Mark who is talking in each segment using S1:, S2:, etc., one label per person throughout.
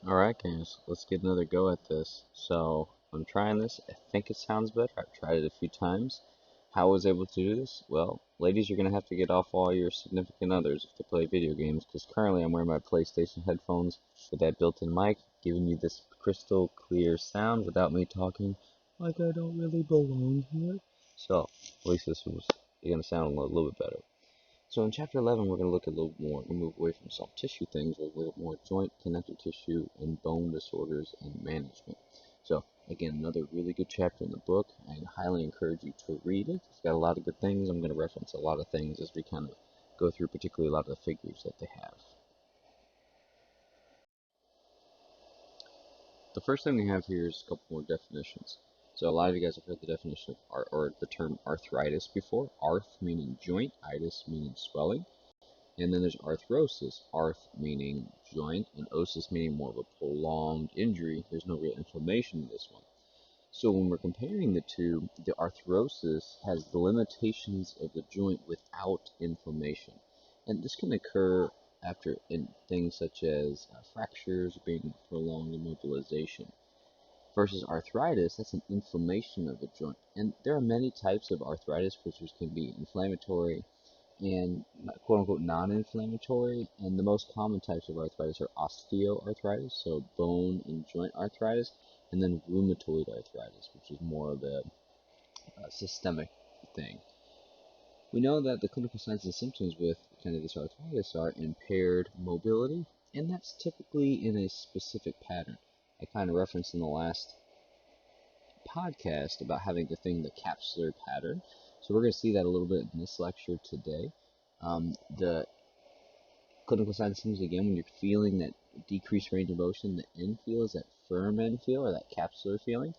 S1: Alright guys, let's get another go at this. So, I'm trying this. I think it sounds better. I've tried it a few times. How I was able to do this? Well, ladies, you're going to have to get off all your significant others if they play video games, because currently I'm wearing my PlayStation headphones with that built-in mic, giving you this crystal clear sound without me talking like I don't really belong here. So, at least this was going to sound a little bit better. So in chapter 11, we're going to look a little more, we move away from soft tissue things, we'll look more joint, connective tissue, and bone disorders and management. So again, another really good chapter in the book. I highly encourage you to read it. It's got a lot of good things. I'm going to reference a lot of things as we kind of go through, particularly a lot of the figures that they have. The first thing we have here is a couple more definitions. So a lot of you guys have heard the definition of or the term arthritis before. Arth meaning joint, itis meaning swelling. And then there's arthrosis, arth meaning joint, and osis meaning more of a prolonged injury. There's no real inflammation in this one. So when we're comparing the two, the arthrosis has the limitations of the joint without inflammation. And this can occur after in things such as fractures being prolonged immobilization. Versus arthritis, that's an inflammation of the joint. And there are many types of arthritis, which can be inflammatory, and quote unquote non-inflammatory, and the most common types of arthritis are osteoarthritis, so bone and joint arthritis, and then rheumatoid arthritis, which is more of a systemic thing. We know that the clinical signs and symptoms with kind of this arthritis are impaired mobility, and that's typically in a specific pattern. I kind of referenced in the last podcast about having the thing, the capsular pattern. So we're going to see that a little bit in this lecture today. The clinical signs and symptoms, again, when you're feeling that decreased range of motion, the end feel is that firm end feel or that capsular feeling.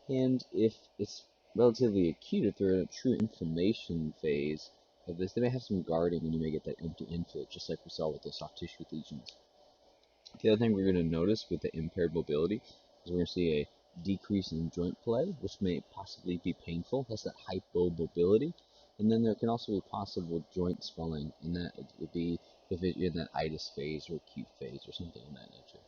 S1: And if it's relatively acute, if they're in a true inflammation phase of this, they may have some guarding and you may get that empty end feel, just like we saw with the soft tissue lesions. The other thing we're going to notice with the impaired mobility is we're going to see a decrease in joint play, which may possibly be painful. That's that hypomobility. And then there can also be possible joint swelling, and that would be if you're in that itis phase or acute phase or something of that nature.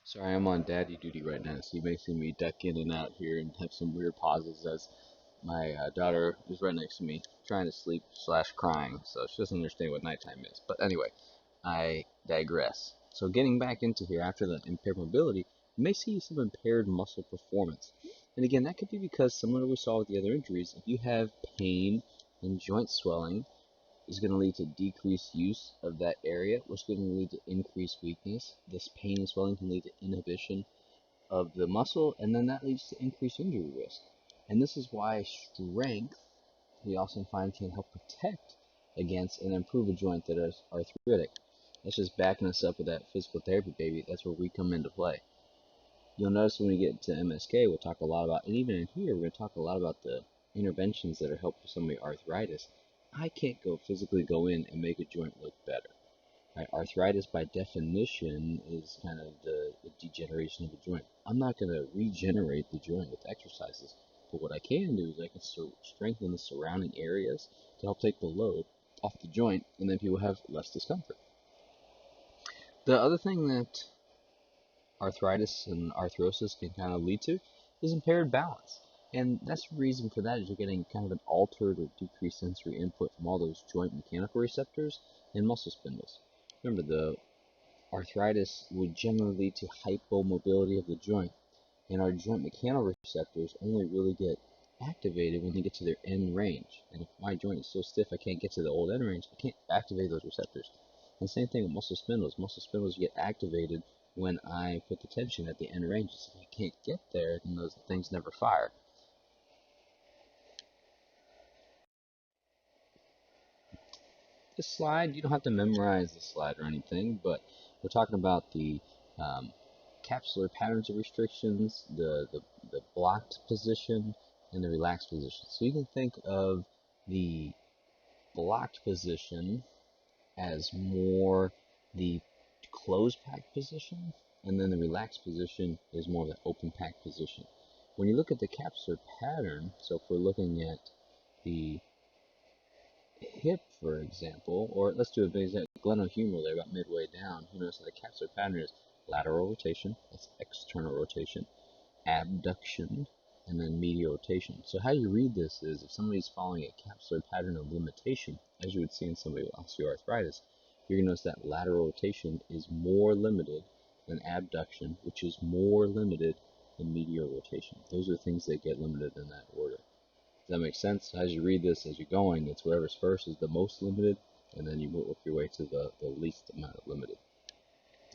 S1: Sorry, I'm on daddy duty right now, so you may see me duck in and out here and have some weird pauses as my daughter is right next to me trying to sleep slash crying, so she doesn't understand what nighttime is. But anyway, I digress. So getting back into here, after the impaired mobility, you may see some impaired muscle performance. And again, that could be because, similar to what we saw with the other injuries, if you have pain and joint swelling, is going to lead to decreased use of that area, which is going to lead to increased weakness. This pain and swelling can lead to inhibition of the muscle, and then that leads to increased injury risk. And this is why strength, we also find, can help protect against and improve a joint that is arthritic. That's just backing us up with that physical therapy, baby. That's where we come into play. You'll notice when we get to MSK, we'll talk a lot about, and even in here, we're going to talk a lot about the interventions that are helpful for somebody with arthritis. I can't physically go in and make a joint look better. Right? Arthritis, by definition, is kind of the degeneration of the joint. I'm not going to regenerate the joint with exercises, but what I can do is I can strengthen the surrounding areas to help take the load off the joint, and then people have less discomfort. The other thing that arthritis and arthrosis can kind of lead to is impaired balance. And that's the reason for that is you're getting kind of an altered or decreased sensory input from all those joint mechanical receptors and muscle spindles. Remember, the arthritis would generally lead to hypomobility of the joint, and our joint mechanical receptors only really get activated when they get to their end range. And if my joint is so stiff I can't get to the old end range, I can't activate those receptors. And same thing with muscle spindles. Muscle spindles get activated when I put the tension at the end ranges. If I can't get there, then those things never fire. This slide, you don't have to memorize the slide or anything, but we're talking about the capsular patterns of restrictions, the blocked position, and the relaxed position. So you can think of the blocked position as more the closed pack position, and then the relaxed position is more of the open pack position. When you look at the capsular pattern, so if we're looking at the hip, for example, or let's do a basic glenohumeral there about midway down. You notice that the capsular pattern is lateral rotation, that's external rotation, abduction, and then medial rotation. So how you read this is if somebody's following a capsular pattern of limitation, as you would see in somebody with osteoarthritis, you're going to notice that lateral rotation is more limited than abduction, which is more limited than medial rotation. Those are things that get limited in that order. Does that make sense? As you read this, as you're going, it's whatever's first is the most limited, and then you work your way to the least amount of limited.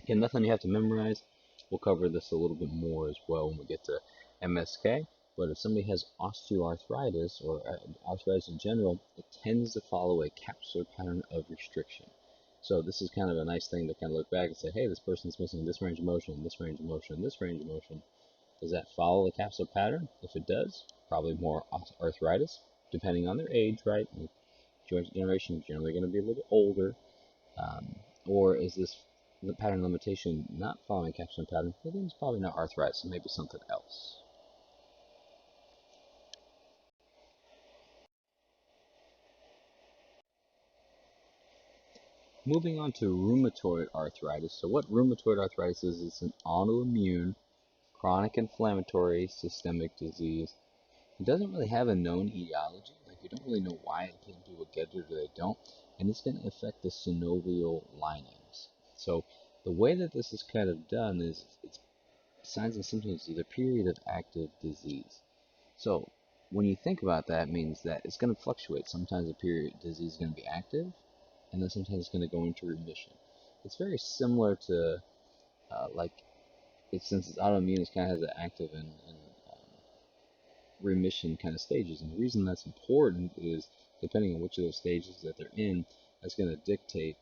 S1: Again, nothing you have to memorize. We'll cover this a little bit more as well when we get to MSK. But if somebody has osteoarthritis or arthritis in general, it tends to follow a capsular pattern of restriction. So this is kind of a nice thing to kind of look back and say, hey, this person's missing this range of motion, this range of motion, this range of motion. Does that follow the capsular pattern? If it does, probably more arthritis, depending on their age, right? And joint generation is generally going to be a little bit older. Um, or is this the pattern limitation not following capsular pattern? Well, then it's probably not arthritis, maybe something else. Moving on to rheumatoid arthritis. So what rheumatoid arthritis is, it's an autoimmune, chronic inflammatory systemic disease. It doesn't really have a known etiology. Like you don't really know why people get it or they don't. And it's going to affect the synovial linings. So the way that this is kind of done is it's signs and symptoms of the period of active disease. So when you think about that, it means that it's going to fluctuate. Sometimes the period disease is going to be active, and then sometimes it's going to go into remission. It's very similar to like since it's autoimmune, it kind of has an active and remission kind of stages. And the reason that's important is depending on which of those stages that they're in, that's going to dictate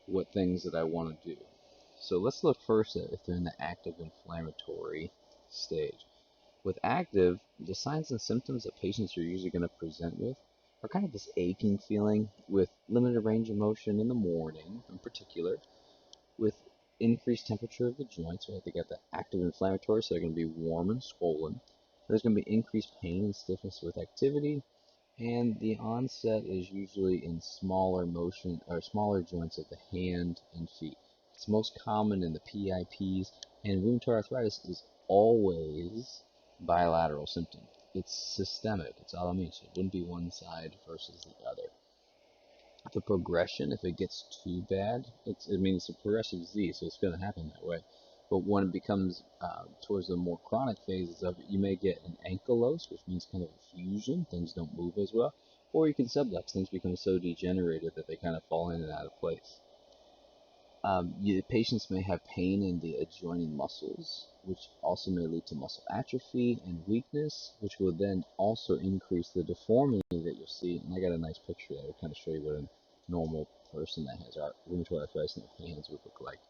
S1: what things that I want to do. So let's look first at if they're in the active inflammatory stage. With active, the signs and symptoms that patients are usually going to present with are kind of this aching feeling with limited range of motion in the morning, in particular, with increased temperature of the joints, right? They got the active inflammatory, so they're going to be warm and swollen. There's going to be increased pain and stiffness with activity, and the onset is usually in smaller motion or smaller joints of the hand and feet. It's most common in the PIPs, and rheumatoid arthritis is always bilateral symptom. It's systemic. It's autoimmune, so it wouldn't be one side versus the other. The progression, if it gets too bad, it means it's a progressive disease, so it's going to happen that way. But when it becomes towards the more chronic phases of it, you may get an ankylose, which means kind of a fusion, things don't move as well, or you can sublux, things become so degenerated that they kind of fall in and out of place. Patients may have pain in the adjoining muscles, which also may lead to muscle atrophy and weakness, which will then also increase the deformity that you'll see. And I got a nice picture that will kind of show you what a normal person that has rheumatoid arthritis in their hands would look like.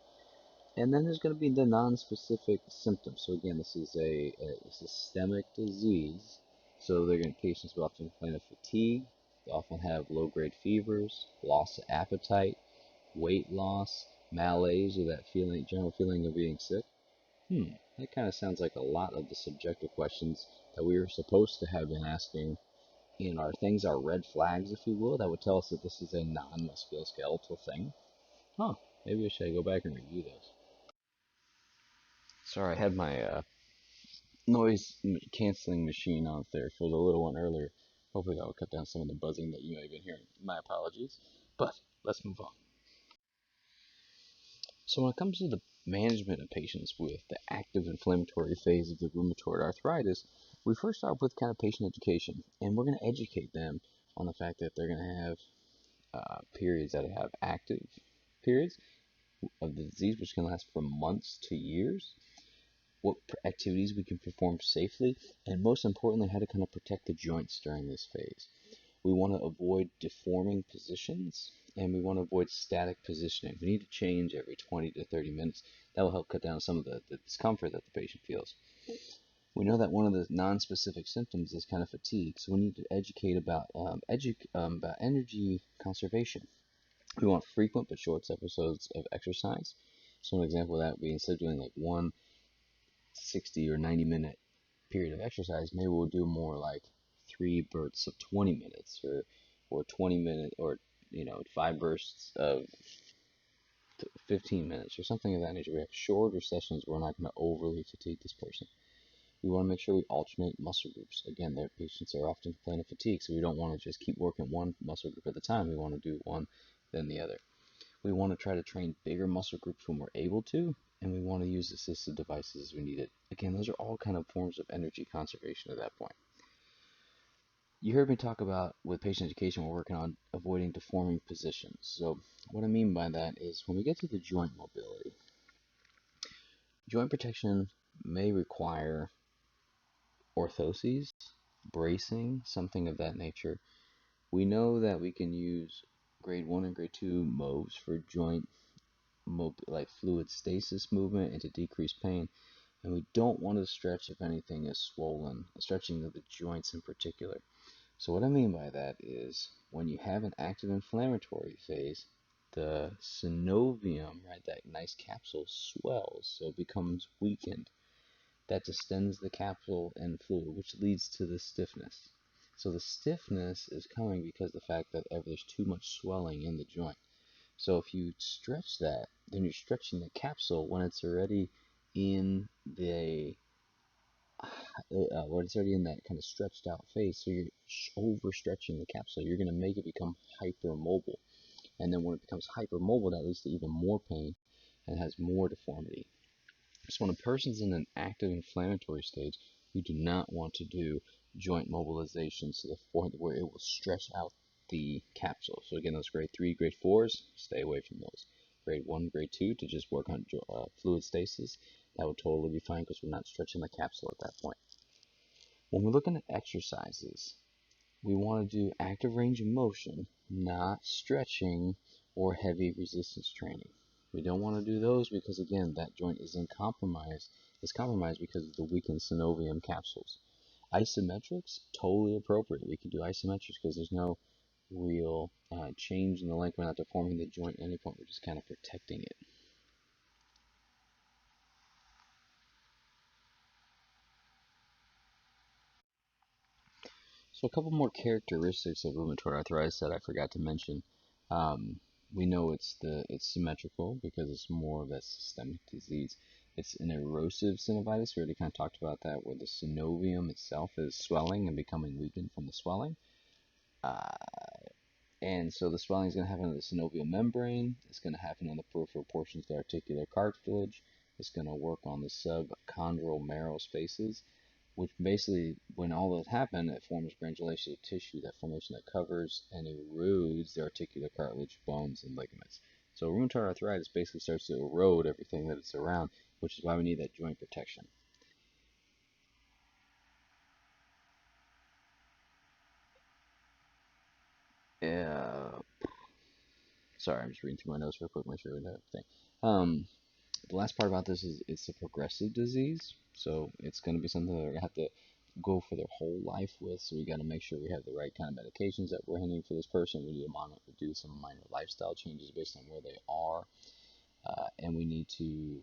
S1: And then there's going to be the non-specific symptoms. So again, this is a systemic disease. So they're going to patients will often complain of fatigue. They often have low-grade fevers, loss of appetite, weight loss, malaise, or that feeling, general feeling of being sick. That kind of sounds like a lot of the subjective questions that we were supposed to have been asking in our things, our red flags, if you will, that would tell us that this is a non-musculoskeletal thing. Huh, maybe I should go back and review those. Sorry, I had my noise canceling machine on there for the little one earlier. Hopefully that will cut down some of the buzzing that you may have been hearing. My apologies. But let's move on. So when it comes to the management of patients with the active inflammatory phase of the rheumatoid arthritis, we first start with kind of patient education, and we're going to educate them on the fact that they're going to have periods that have active periods of the disease, which can last from months to years, what activities we can perform safely, and most importantly, how to kind of protect the joints during this phase. We want to avoid deforming positions, and we want to avoid static positioning. We need to change every 20 to 30 minutes. That will help cut down some of the discomfort that the patient feels. We know that one of the non-specific symptoms is kind of fatigue, so we need to educate about energy conservation. We want frequent but short episodes of exercise. So an example of that would be instead of doing like one 60 or 90-minute period of exercise, maybe we'll do more like three bursts of 20 minutes or 20 minute or 5 bursts of 15 minutes or something of that nature. We have shorter sessions. We're not going to overly fatigue this person. We want to make sure we alternate muscle groups. Again, their patients are often complaining of fatigue, so we don't want to just keep working one muscle group at a time. We want to do one, then the other. We want to try to train bigger muscle groups when we're able to, and we want to use assistive devices as we need it. Again, those are all kind of forms of energy conservation at that point. You heard me talk about with patient education, we're working on avoiding deforming positions. So what I mean by that is when we get to the joint mobility, joint protection may require orthoses, bracing, something of that nature. We know that we can use grade 1 and grade 2 moves for joint like fluid stasis movement and to decrease pain. And we don't want to stretch if anything is swollen, stretching of the joints in particular. So what I mean by that is when you have an active inflammatory phase, the synovium, right, that nice capsule swells, so it becomes weakened. That distends the capsule and fluid, which leads to the stiffness. So the stiffness is coming because of the fact that there's too much swelling in the joint. So if you stretch that, then you're stretching the capsule when it's already in the when it's already in that kind of stretched out phase. So you're overstretching the capsule. You're going to make it become hypermobile, and then when it becomes hypermobile, that leads to even more pain and has more deformity. So when a person's in an active inflammatory stage, you do not want to do joint mobilization to the point where it will stretch out the capsule. So again, those grade 3, grade 4s, stay away from those. Grade 1, grade 2 to just work on fluid stasis, that would totally be fine because we're not stretching the capsule at that point. When we're looking at exercises, we want to do active range of motion, not stretching or heavy resistance training. We don't want to do those because, again, that joint is compromised because of the weakened synovium capsules. Isometrics, totally appropriate. We can do isometrics because there's no real change in the length. We're not deforming the joint at any point. We're just kind of protecting it. So a couple more characteristics of rheumatoid arthritis that I forgot to mention. Um, we know it's symmetrical because it's more of a systemic disease. It's an erosive synovitis. We already kind of talked about that, where the synovium itself is swelling and becoming weakened from the swelling. Uh, and so the swelling is going to happen in the synovial membrane. It's going to happen on the peripheral portions of the articular cartilage. It's going to work on the subchondral marrow spaces, which basically, when all that happens, it forms granulation of tissue, that formation that covers and erodes the articular cartilage, bones, and ligaments. So rheumatoid arthritis basically starts to erode everything that it's around, which is why we need that joint protection. Uh, Sorry, I'm just reading through my notes real quick, make sure we have everything. The last part about this is it's a progressive disease, so it's going to be something that we're going to have to go for their whole life with. So we got to make sure we have the right kind of medications that we're handling for this person. We need to do some minor lifestyle changes based on where they are, and we need to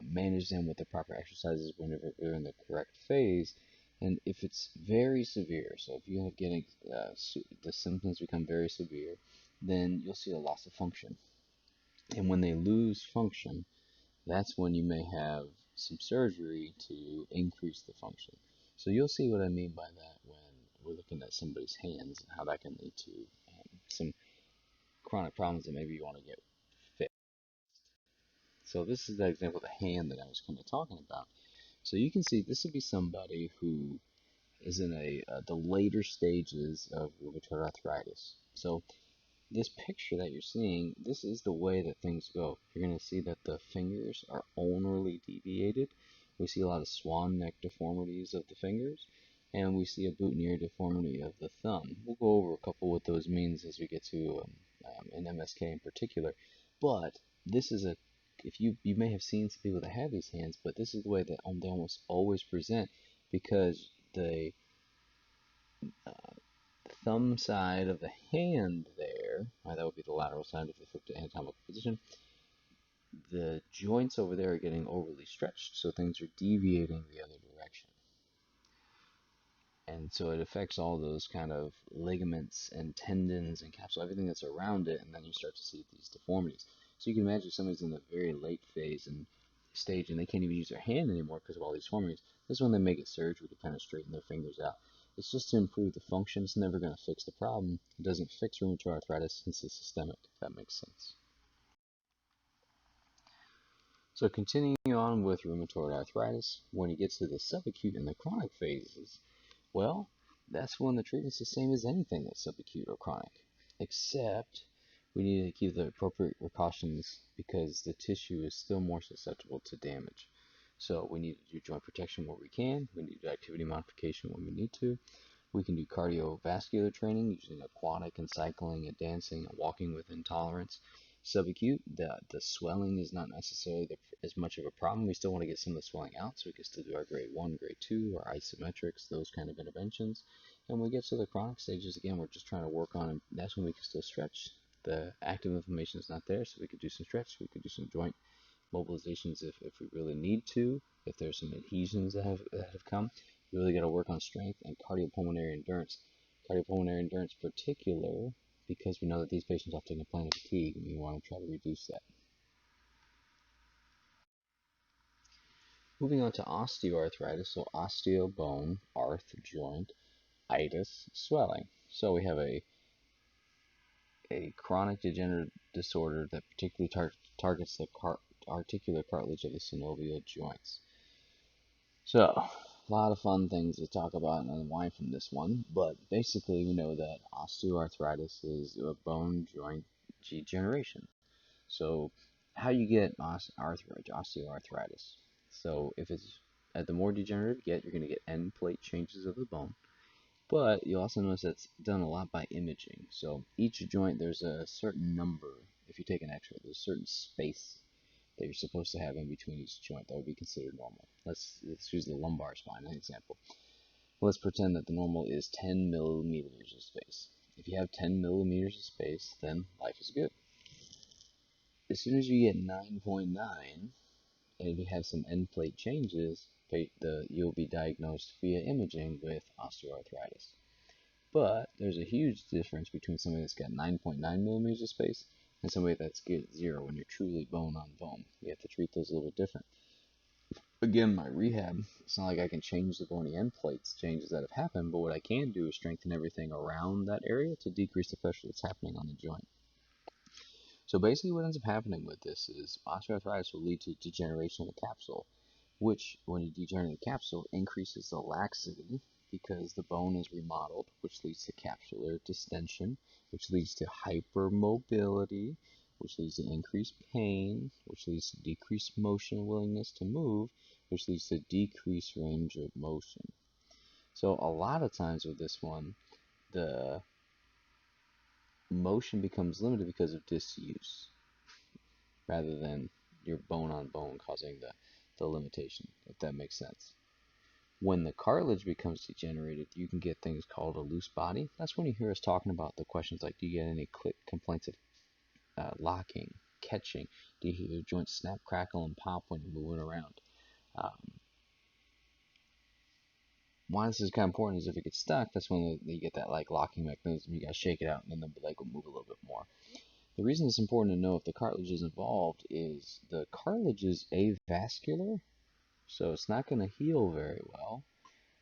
S1: manage them with the proper exercises whenever they're in the correct phase. And if it's very severe, so if you're getting the symptoms become very severe, then you'll see a loss of function. And when they lose function, that's when you may have some surgery to increase the function. So you'll see what I mean by that when we're looking at somebody's hands and how that can lead to some chronic problems that maybe you want to get fixed. So this is the example of the hand that I was kind of talking about. So you can see this would be somebody who is in the later stages of rheumatoid arthritis. So this picture that you're seeing, this is the way that things go. You're going to see that the fingers are ulnarly deviated. We see a lot of swan neck deformities of the fingers, and we see a boutonniere deformity of the thumb. We'll go over a couple what those means as we get to an MSK in particular. But this is if you may have seen some people that have these hands, but this is the way that they almost always present because the uh, thumb side of the hand there, that would be the lateral side if we flipped to anatomical position, the joints over there are getting overly stretched, so things are deviating the other direction. And so it affects all those kind of ligaments and tendons and capsule, everything that's around it, and then you start to see these deformities. So you can imagine somebody's in the very late phase and stage, and they can't even use their hand anymore because of all these deformities. This is when they may get surgery to kind of straighten their fingers out. It's just to improve the function. It's never going to fix the problem. It doesn't fix rheumatoid arthritis since it's systemic, if that makes sense. So continuing on with rheumatoid arthritis, when it gets to the subacute and the chronic phases, well, that's when the treatment's the same as anything that's subacute or chronic, except we need to keep the appropriate precautions because the tissue is still more susceptible to damage. So we need to do joint protection where we can. We need to do activity modification when we need to. We can do cardiovascular training using aquatic and cycling and dancing and walking with intolerance. Subacute, the swelling is not necessarily as much of a problem. We still want to get some of the swelling out, so we can still do our grade 1, grade 2, or isometrics, those kind of interventions. And when we get to the chronic stages, again, we're just trying to work on, and that's when we can still stretch. The active inflammation is not there, so we could do some stretch. We could do some joint mobilizations if we really need to, if there's some adhesions that have come. We really got to work on strength and cardiopulmonary endurance. Cardiopulmonary endurance particular because we know that these patients often complain of fatigue and we want to try to reduce that. Moving on to osteoarthritis, so osteo, bone, arth, joint, itis, swelling. So we have a chronic degenerative disorder that particularly targets the articular cartilage of the synovial joints. So, a lot of fun things to talk about and unwind from this one, but basically we know that osteoarthritis is a bone joint degeneration. So, how you get osteoarthritis? So, if it's the more degenerative you get, you're going to get end plate changes of the bone. But you also notice that's done a lot by imaging. So each joint, there's a certain number. If you take an X-ray, there's a certain space that you're supposed to have in between each joint that would be considered normal. Let's use the lumbar spine as an example. Let's pretend that the normal is 10 millimeters of space. If you have 10 millimeters of space, then life is good. As soon as you get 9.9, and if you have some end plate changes, you'll be diagnosed via imaging with osteoarthritis. But there's a huge difference between somebody that's got 9.9 millimeters of space and somebody that's got 0 when you're truly bone on bone. You have to treat those a little bit different. Again, my rehab, it's not like I can change the bony end plates, changes that have happened, but what I can do is strengthen everything around that area to decrease the pressure that's happening on the joint. So basically what ends up happening with this is osteoarthritis will lead to degeneration of the capsule, which, when you degenerate the capsule, increases the laxity because the bone is remodeled, which leads to capsular distension, which leads to hypermobility, which leads to increased pain, which leads to decreased motion willingness to move, which leads to decreased range of motion. So a lot of times with this one, the motion becomes limited because of disuse rather than your bone on bone causing the limitation, if that makes sense. When the cartilage becomes degenerated, you can get things called a loose body. That's when you hear us talking about the questions like, do you get any complaints of locking, catching? Do you hear your joints snap, crackle, and pop when you're moving around? Um, why this is kind of important is if it gets stuck, that's when you get that like locking mechanism. You gotta shake it out, and then the leg will move a little bit more. The reason it's important to know if the cartilage is involved is the cartilage is avascular, so it's not going to heal very well,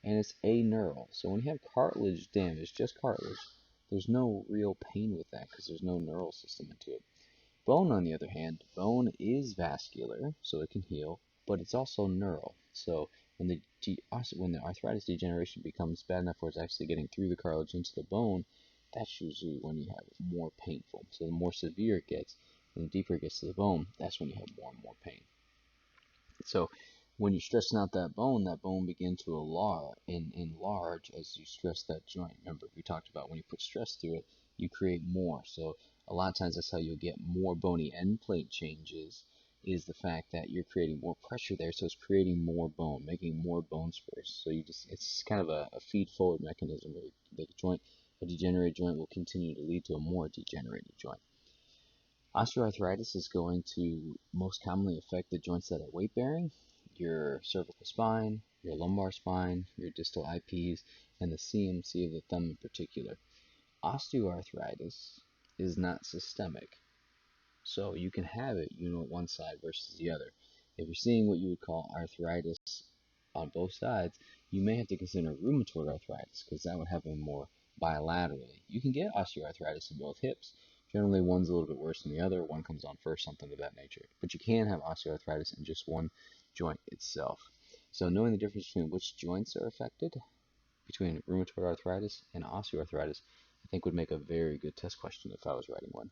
S1: and it's aneural. So when you have cartilage damage, just cartilage, there's no real pain with that because there's no neural system into it. Bone, on the other hand, bone is vascular, so it can heal, but it's also neural. So when the arthritis degeneration becomes bad enough where it's actually getting through the cartilage into the bone, that's usually when you have more painful. So the more severe it gets, and the deeper it gets to the bone, that's when you have more and more pain. So when you're stressing out that bone begins to enlarge as you stress that joint. Remember, we talked about when you put stress through it, you create more. So a lot of times that's how you'll get more bony end plate changes, is the fact that you're creating more pressure there, so it's creating more bone, making more bone spurs. So it's kind of a feed forward mechanism where a degenerated joint will continue to lead to a more degenerated joint. Osteoarthritis is going to most commonly affect the joints that are weight bearing, your cervical spine, your lumbar spine, your distal IPs, and the CMC of the thumb in particular. Osteoarthritis is not systemic, so you can have it, one side versus the other. If you're seeing what you would call arthritis on both sides, you may have to consider rheumatoid arthritis because that would happen more bilaterally. You can get osteoarthritis in both hips. Generally, one's a little bit worse than the other. One comes on first, something of that nature. But you can have osteoarthritis in just one joint itself. So knowing the difference between which joints are affected, between rheumatoid arthritis and osteoarthritis, I think would make a very good test question if I was writing one.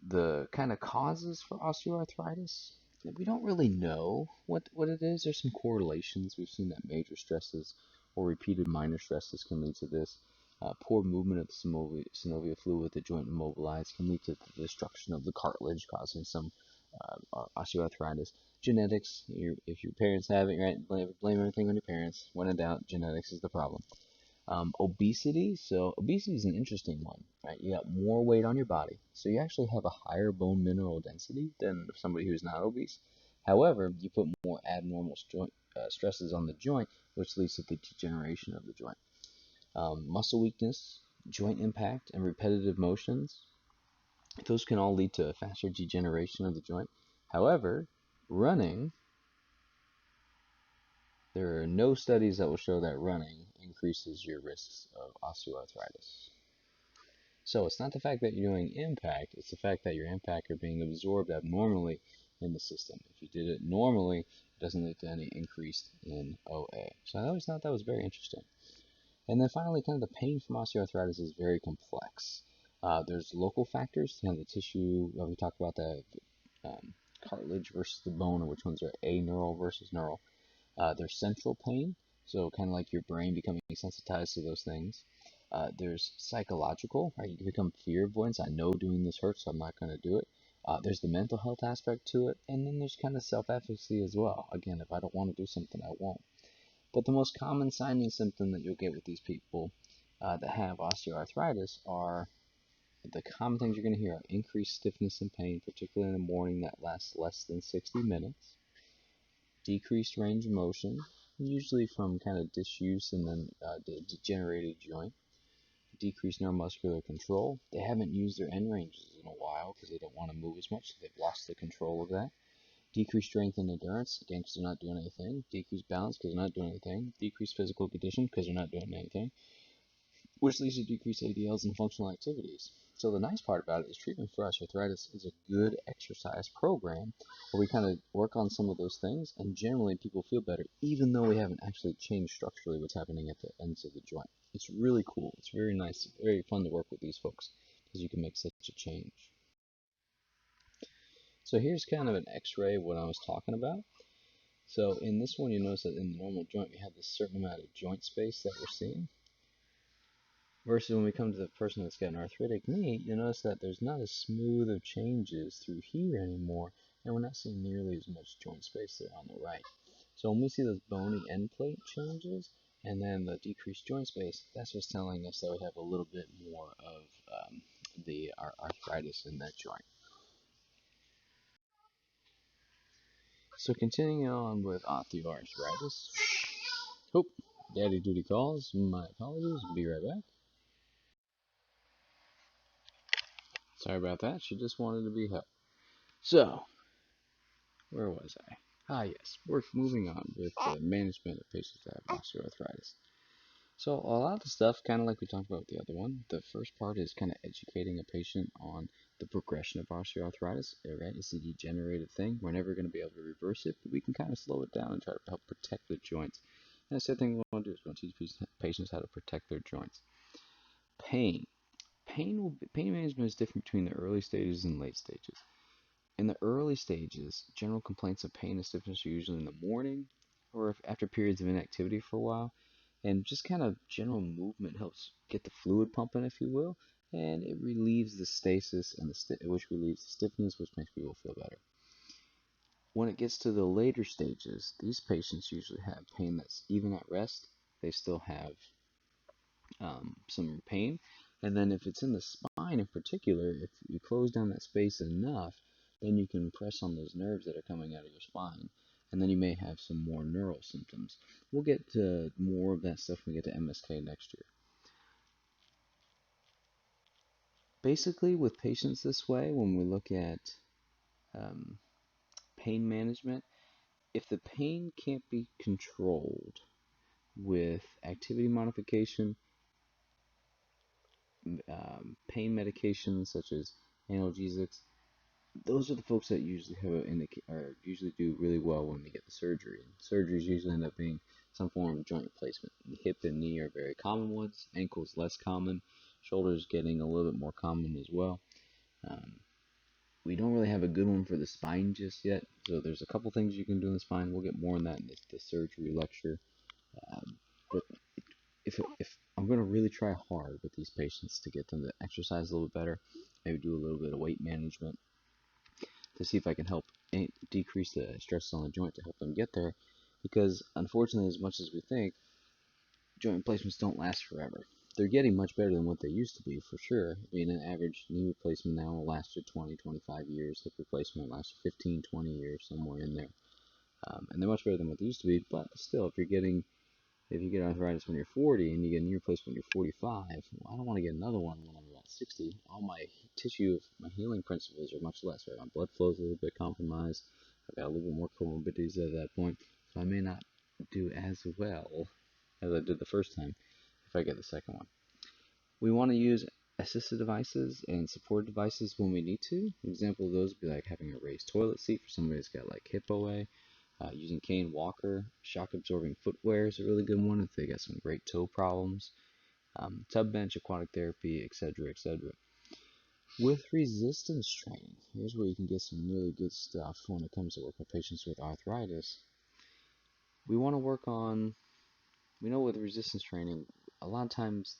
S1: The kind of causes for osteoarthritis, we don't really know what it is. There's some correlations. We've seen that major stresses or repeated minor stresses can lead to this. Poor movement of the synovial fluid with the joint immobilized can lead to the destruction of the cartilage, causing some osteoarthritis. Genetics, if your parents have it, right, blame everything on your parents. When in doubt, genetics is the problem. Obesity. So obesity is an interesting one, right? You got more weight on your body, so you actually have a higher bone mineral density than somebody who's not obese. However, you put more abnormal stresses on the joint, which leads to the degeneration of the joint. Muscle weakness, joint impact, and repetitive motions, those can all lead to a faster degeneration of the joint. However, running, there are no studies that will show that running increases your risks of osteoarthritis. So it's not the fact that you're doing impact, it's the fact that your impact are being absorbed abnormally in the system. If you did it normally, it doesn't lead to any increase in OA. So I always thought that was very interesting. And then finally, kind of the pain from osteoarthritis is very complex. There's local factors, the tissue, we talked about the cartilage versus the bone, and which ones are aneural versus neural. There's central pain, so kind of like your brain becoming sensitized to those things. There's psychological, right? You become fear avoidance. I know doing this hurts, so I'm not going to do it. There's the mental health aspect to it, and then there's kind of self-efficacy as well. Again, if I don't want to do something, I won't. But the most common sign and symptom that you'll get with these people that have osteoarthritis are the common things you're going to hear are increased stiffness and pain, particularly in the morning that lasts less than 60 minutes, decreased range of motion, usually from kind of disuse and then degenerated joint, decreased neuromuscular control. They haven't used their end ranges in a while because they don't want to move as much, so they've lost the control of that. Decreased strength and endurance, again, because they're not doing anything. Decreased balance, because they're not doing anything. Decreased physical condition, because they're not doing anything, which leads to decreased ADLs and functional activities. So the nice part about it is treatment for osteoarthritis is a good exercise program where we kind of work on some of those things, and generally people feel better, even though we haven't actually changed structurally what's happening at the ends of the joint. It's really cool. It's very nice, very fun to work with these folks because you can make such a change. So here's kind of an x-ray of what I was talking about. So in this one, you notice that in the normal joint, we have this certain amount of joint space that we're seeing. Versus when we come to the person that's got an arthritic knee, you'll notice that there's not as smooth of changes through here anymore, and we're not seeing nearly as much joint space there on the right. So when we see those bony end plate changes and then the decreased joint space, that's just telling us that we have a little bit more of the arthritis in that joint. So continuing on with osteoarthritis. Oh, daddy duty calls. My apologies. Be right back. Sorry about that. She just wanted to be helped. So, where was I? Ah, yes. We're moving on with the management of patients that have osteoarthritis. So, a lot of the stuff, kind of like we talked about with the other one, the first part is kind of educating a patient on the progression of osteoarthritis. Right? It's a degenerative thing. We're never going to be able to reverse it, but we can kind of slow it down and try to help protect the joints. And the second thing we want to do is we want to teach patients how to protect their joints. Pain. Pain management is different between the early stages and late stages. In the early stages, general complaints of pain and stiffness are usually in the morning or after periods of inactivity for a while. And just kind of general movement helps get the fluid pumping, if you will, and it relieves the stasis, and which relieves the stiffness, which makes people feel better. When it gets to the later stages, these patients usually have pain that's even at rest. They still have some pain. And then if it's in the spine in particular, if you close down that space enough, then you can press on those nerves that are coming out of your spine. And then you may have some more neural symptoms. We'll get to more of that stuff when we get to MSK next year. Basically, with patients this way, when we look at um, pain management, if the pain can't be controlled with activity modification, pain medications such as analgesics, those are the folks that usually have or usually do really well when they get the surgery. Surgeries usually end up being some form of joint replacement. Hip and knee are very common ones. Ankles less common. Shoulders getting a little bit more common as well. Um, we don't really have a good one for the spine just yet. So there's a couple things you can do in the spine. We'll get more on that in the surgery lecture. But if I'm going to really try hard with these patients to get them to exercise a little bit better, maybe do a little bit of weight management to see if I can help decrease the stress on the joint to help them get there. Because unfortunately, as much as we think, joint replacements don't last forever. They're getting much better than what they used to be, for sure. I mean, an average knee replacement now will last you 20, 25 years. Hip replacement will last you 15, 20 years, somewhere in there. And they're much better than what they used to be, but still, if you get arthritis when you're 40 and you get a knee replacement when you're 45, well, I don't want to get another one when I'm about 60. All my tissue, my healing principles are much less, right? My blood flow is a little bit compromised. I've got a little bit more comorbidities at that point, so I may not do as well as I did the first time if I get the second one. We want to use assistive devices and support devices when we need to. An example of those would be like having a raised toilet seat for somebody that's got like hip OA. Using cane walker, shock absorbing footwear is a really good one if they got some great toe problems. Tub bench, aquatic therapy, etc., etc. With resistance training, here's where you can get some really good stuff when it comes to working with patients with arthritis. We want to work on, we know with resistance training, a lot of times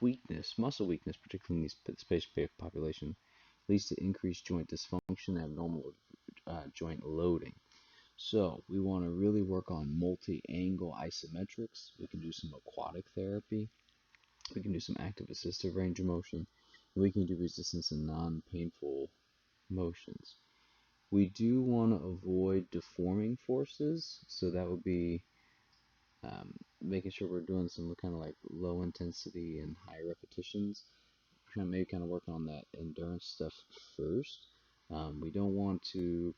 S1: weakness, muscle weakness, particularly in this patient population, leads to increased joint dysfunction and abnormal joint loading. So we want to really work on multi-angle isometrics. We can do some aquatic therapy. We can do some active assistive range of motion. And we can do resistance and non-painful motions. We do want to avoid deforming forces. So that would be making sure we're doing some kind of like low intensity and high repetitions. We're trying to maybe kind of work on that endurance stuff first. We don't want to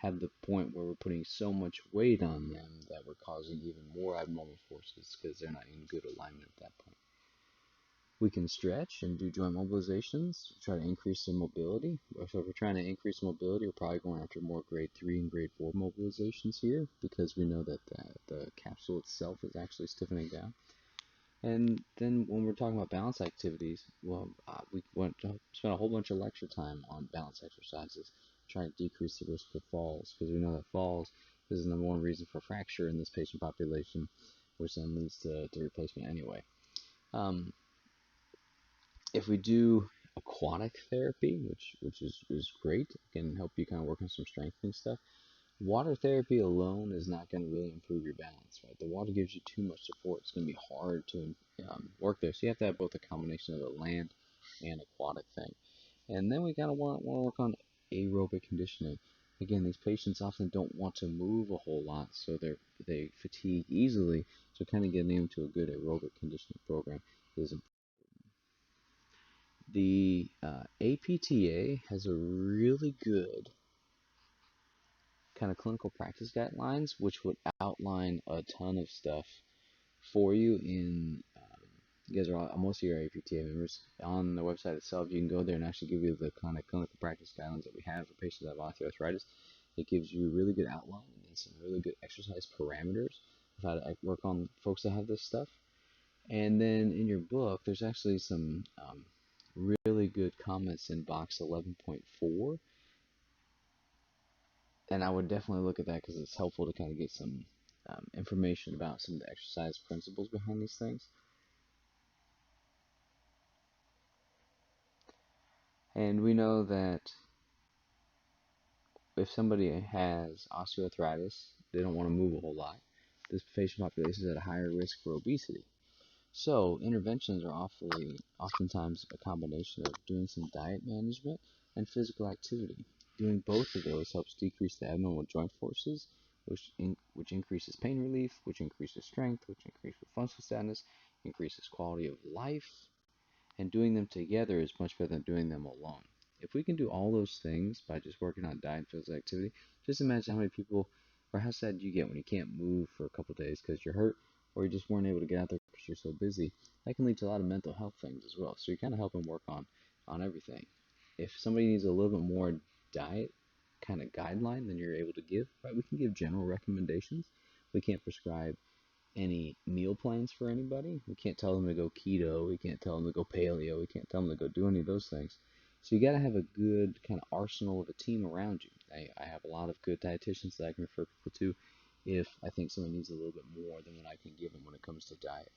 S1: have the point where we're putting so much weight on them that we're causing even more abnormal forces because they're not in good alignment at that point. We can stretch and do joint mobilizations, try to increase their mobility. So if we're trying to increase mobility, we're probably going after more grade 3 and grade 4 mobilizations here because we know that the capsule itself is actually stiffening down. And then when we're talking about balance activities, well, we want to spend a whole bunch of lecture time on balance exercises, trying to decrease the risk of falls, because we know that falls is the number one reason for fracture in this patient population, which then leads to replacement anyway. If we do aquatic therapy, which is great, can help you kind of work on some strengthening stuff. Water therapy alone is not going to really improve your balance, right? The water gives you too much support. It's going to be hard to work there. So you have to have both a combination of the land and aquatic thing. And then we kind of want to work on aerobic conditioning. Again, these patients often don't want to move a whole lot, so they fatigue easily. So kind of getting into a good aerobic conditioning program is important. The APTA has a really good kind of clinical practice guidelines, which would outline a ton of stuff for you in. You guys are all, most of your APTA members on the website itself. You can go there and actually give you the kind of clinical practice guidelines that we have for patients that have osteoarthritis. It gives you a really good outline and some really good exercise parameters of how to work on folks that have this stuff. And then in your book, there's actually some really good comments in box 11.4. And I would definitely look at that because it's helpful to kind of get some information about some of the exercise principles behind these things. And we know that if somebody has osteoarthritis, they don't want to move a whole lot. This patient population is at a higher risk for obesity. So interventions are oftentimes a combination of doing some diet management and physical activity. Doing both of those helps decrease the abnormal joint forces, which increases pain relief, which increases strength, which increases functional status, increases quality of life, and doing them together is much better than doing them alone. If we can do all those things by just working on diet and physical activity, just imagine how many people, or how sad you get when you can't move for a couple days because you're hurt, or you just weren't able to get out there because you're so busy. That can lead to a lot of mental health things as well. So you kind of help them work on everything. If somebody needs a little bit more diet kind of guideline than you're able to give, right? We can give general recommendations. We can't prescribe any meal plans for anybody. We can't tell them to go keto. We can't tell them to go paleo. We can't tell them to go do any of those things. So you got to have a good kind of arsenal of a team around you. I have a lot of good dietitians that I can refer people to if I think someone needs a little bit more than what I can give them when it comes to diet.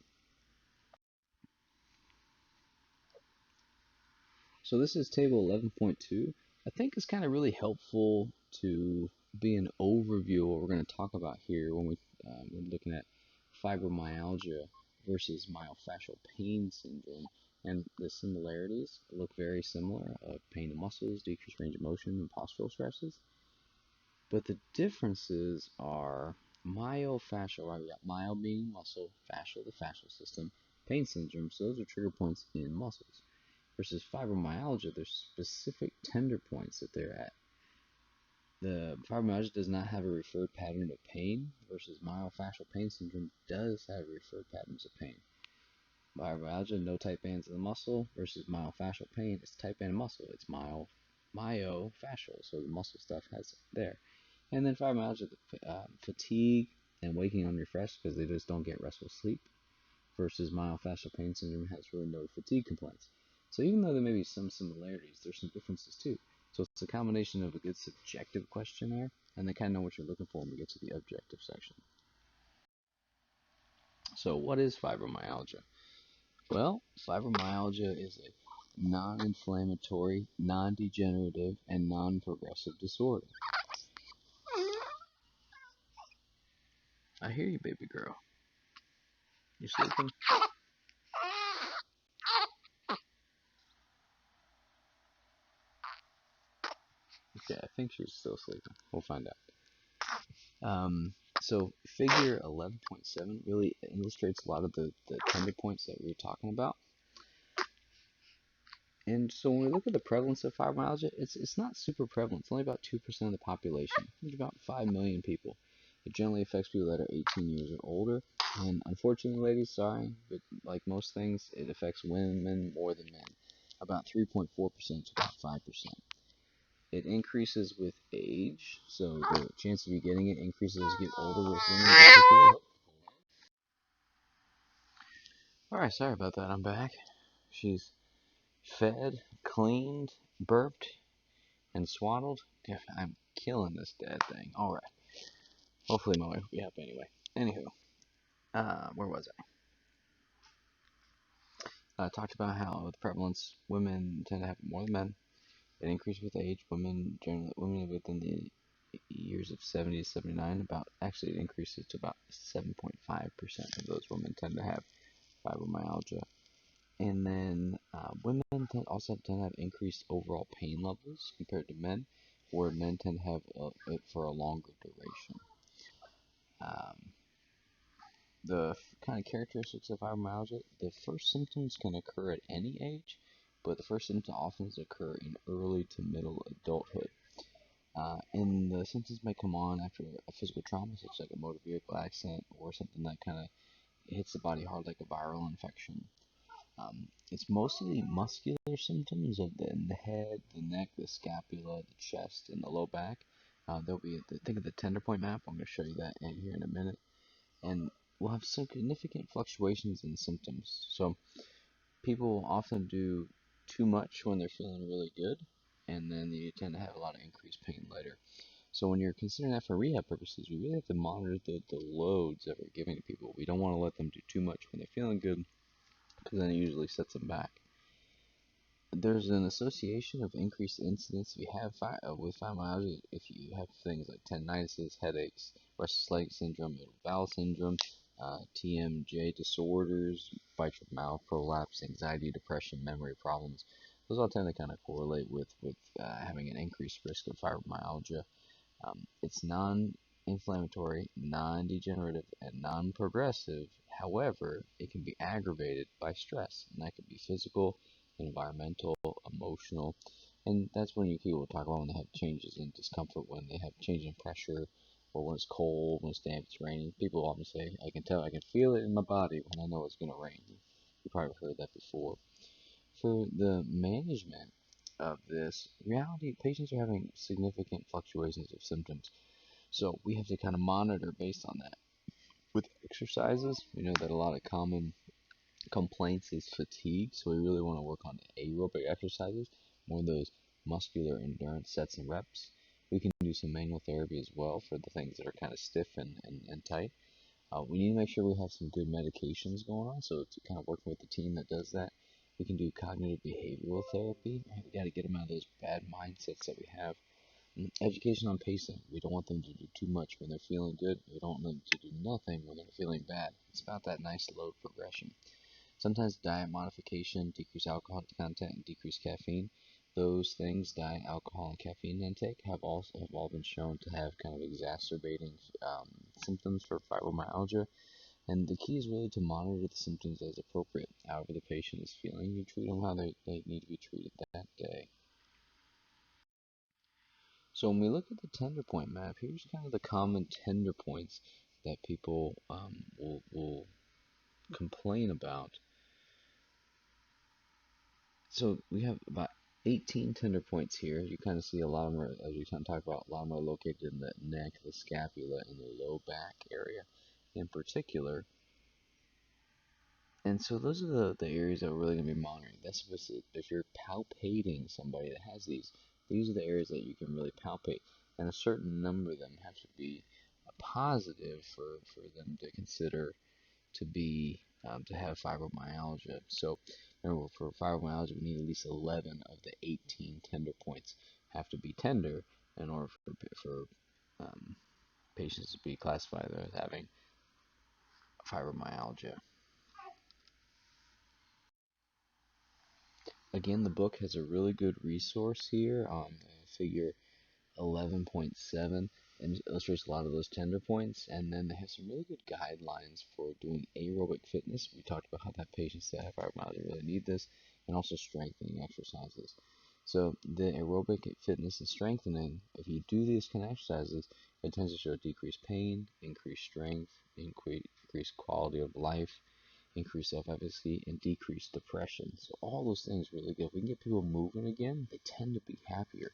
S1: So this is table 11.2. I think it's kind of really helpful to be an overview of what we're going to talk about here when we're looking at fibromyalgia versus myofascial pain syndrome. And the similarities look very similar: pain in muscles, decreased range of motion, and postural stresses. But the differences are myofascial, right? We got myo being muscle, fascial, the fascial system, pain syndrome. So those are trigger points in muscles versus fibromyalgia, there's specific tender points that they're at. The fibromyalgia does not have a referred pattern of pain versus myofascial pain syndrome does have referred patterns of pain. Fibromyalgia, no tight bands in the muscle versus myofascial pain, it's tight band muscle. It's myofascial, so the muscle stuff has it there. And then fibromyalgia, fatigue and waking unrefreshed because they just don't get restful sleep versus myofascial pain syndrome has really no fatigue complaints. So even though there may be some similarities, there's some differences too. So it's a combination of a good subjective questionnaire and they kind of know what you're looking for when we get to the objective section. So what is fibromyalgia? Well, fibromyalgia is a non-inflammatory, non-degenerative, and non-progressive disorder. I hear you, baby girl. You sleeping? Okay, I think she's still sleeping. We'll find out. So figure 11.7 really illustrates a lot of the tender points that we were talking about. And so when we look at the prevalence of fibromyalgia, it's not super prevalent. It's only about 2% of the population. There's about 5 million people. It generally affects people that are 18 years or older. And unfortunately, ladies, sorry, but like most things, it affects women more than men. About 3.4% to about 5%. It increases with age, so the chance of you getting it increases as you get older with women in particular. Alright, sorry about that, I'm back. She's fed, cleaned, burped, and swaddled. I'm killing this dad thing. Alright. Hopefully my wife will be happy anyway. Anywho, where was I? I talked about how with prevalence, women tend to have it more than men. It increases with age. Women within the years of 70 to 79, it increases to about 7.5% of those women tend to have fibromyalgia. And then women also tend to have increased overall pain levels compared to men, where men tend to have it for a longer duration. Um, the kind of characteristics of fibromyalgia, the first symptoms can occur at any age, but the first symptoms often occur in early to middle adulthood. And the symptoms may come on after a physical trauma, such as like a motor vehicle accident or something that kind of hits the body hard like a viral infection. It's mostly muscular symptoms of the head, the neck, the scapula, the chest, and the low back. There'll be think of the tender point map. I'm going to show you that in here in a minute, and we'll have significant fluctuations in symptoms. So people often do too much when they're feeling really good, and then you tend to have a lot of increased pain later. So when you're considering that for rehab purposes, we really have to monitor the loads that we're giving to people. We don't want to let them do too much when they're feeling good, because then it usually sets them back. There's an association of increased incidence if you have with fibromyalgia. If you have things like tendinitis, headaches, restless leg syndrome, irritable bowel syndrome, TMJ disorders, mitral valve prolapse, anxiety, depression, memory problems, those all tend to kind of correlate with having an increased risk of fibromyalgia. It's inflammatory, non-degenerative, and non-progressive. However, it can be aggravated by stress, and that could be physical, environmental, emotional, and that's when you people talk about when they have changes in discomfort, when they have change in pressure, or when it's cold, when it's damp, it's raining. People often say, "I can tell, I can feel it in my body when I know it's going to rain." You probably heard that before. For the management of this reality, patients are having significant fluctuations of symptoms, so we have to kind of monitor based on that. With exercises, we know that a lot of common complaints is fatigue, so we really want to work on aerobic exercises, more of those muscular endurance sets and reps. We can do some manual therapy as well for the things that are kind of stiff and tight. We need to make sure we have some good medications going on, so to kind of working with the team that does that. We can do cognitive behavioral therapy. Right? We got to get them out of those bad mindsets that we have. Education on pacing. We don't want them to do too much when they're feeling good. We don't want them to do nothing when they're feeling bad. It's about that nice low progression. Sometimes diet modification, decrease alcohol content, and decrease caffeine. Those things, diet, alcohol, and caffeine intake, have all been shown to have kind of exacerbating symptoms for fibromyalgia. And the key is really to monitor the symptoms as appropriate. However the patient is feeling, you treat them how they need to be treated that day. So when we look at the tender point map, here's kind of the common tender points that people will complain about. So we have about 18 tender points here. You kind of see a lot of them, as we kind of talk about, a lot of them are located in the neck, the scapula, and the low back area in particular. And so those are the areas that we're really going to be monitoring. That's if you're palpating somebody that has these are the areas that you can really palpate. And a certain number of them have to be a positive for them to consider to be to have fibromyalgia. So remember, for fibromyalgia, we need at least 11 of the 18 tender points have to be tender in order for patients to be classified as having fibromyalgia. Again, the book has a really good resource here on figure 11.7 and illustrates a lot of those tender points. And then they have some really good guidelines for doing aerobic fitness. We talked about how that patients that have fibromyalgia really need this, and also strengthening exercises. So the aerobic fitness and strengthening, if you do these kind of exercises, it tends to show decreased pain, increased strength, increased quality of life, increased self-efficacy, and decreased depression. So all those things really good. If we can get people moving again, they tend to be happier.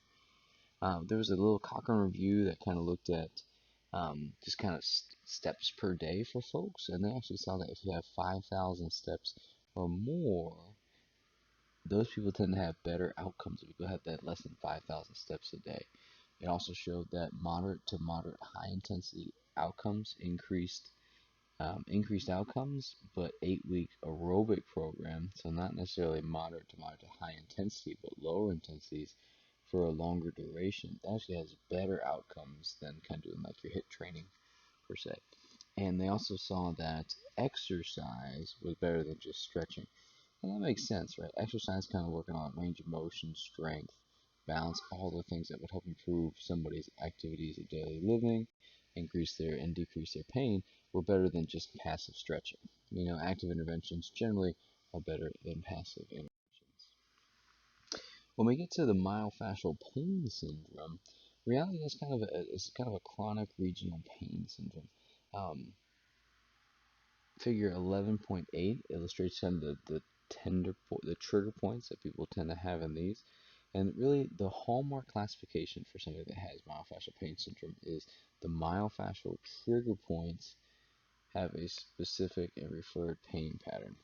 S1: There was a little Cochrane review that kind of looked at just kind of steps per day for folks, and they actually saw that if you have 5,000 steps or more, those people tend to have better outcomes if people have that less than 5,000 steps a day. It also showed that moderate to moderate high intensity outcomes increased outcomes, but 8-week aerobic program, so not necessarily moderate to high intensity, but lower intensities for a longer duration, that actually has better outcomes than kind of doing like your HIIT training per se. And they also saw that exercise was better than just stretching. And that makes sense, right? Exercise kind of working on range of motion, strength, balance, all the things that would help improve somebody's activities of daily living, increase their and decrease their pain, were better than just passive stretching. Active interventions generally are better than passive interventions. When we get to the myofascial pain syndrome, reality is kind of a chronic regional pain syndrome. Um, Figure 11.8 illustrates kind of the trigger points that people tend to have in these. And really, the hallmark classification for somebody that has myofascial pain syndrome is the myofascial trigger points have a specific and referred pain pattern.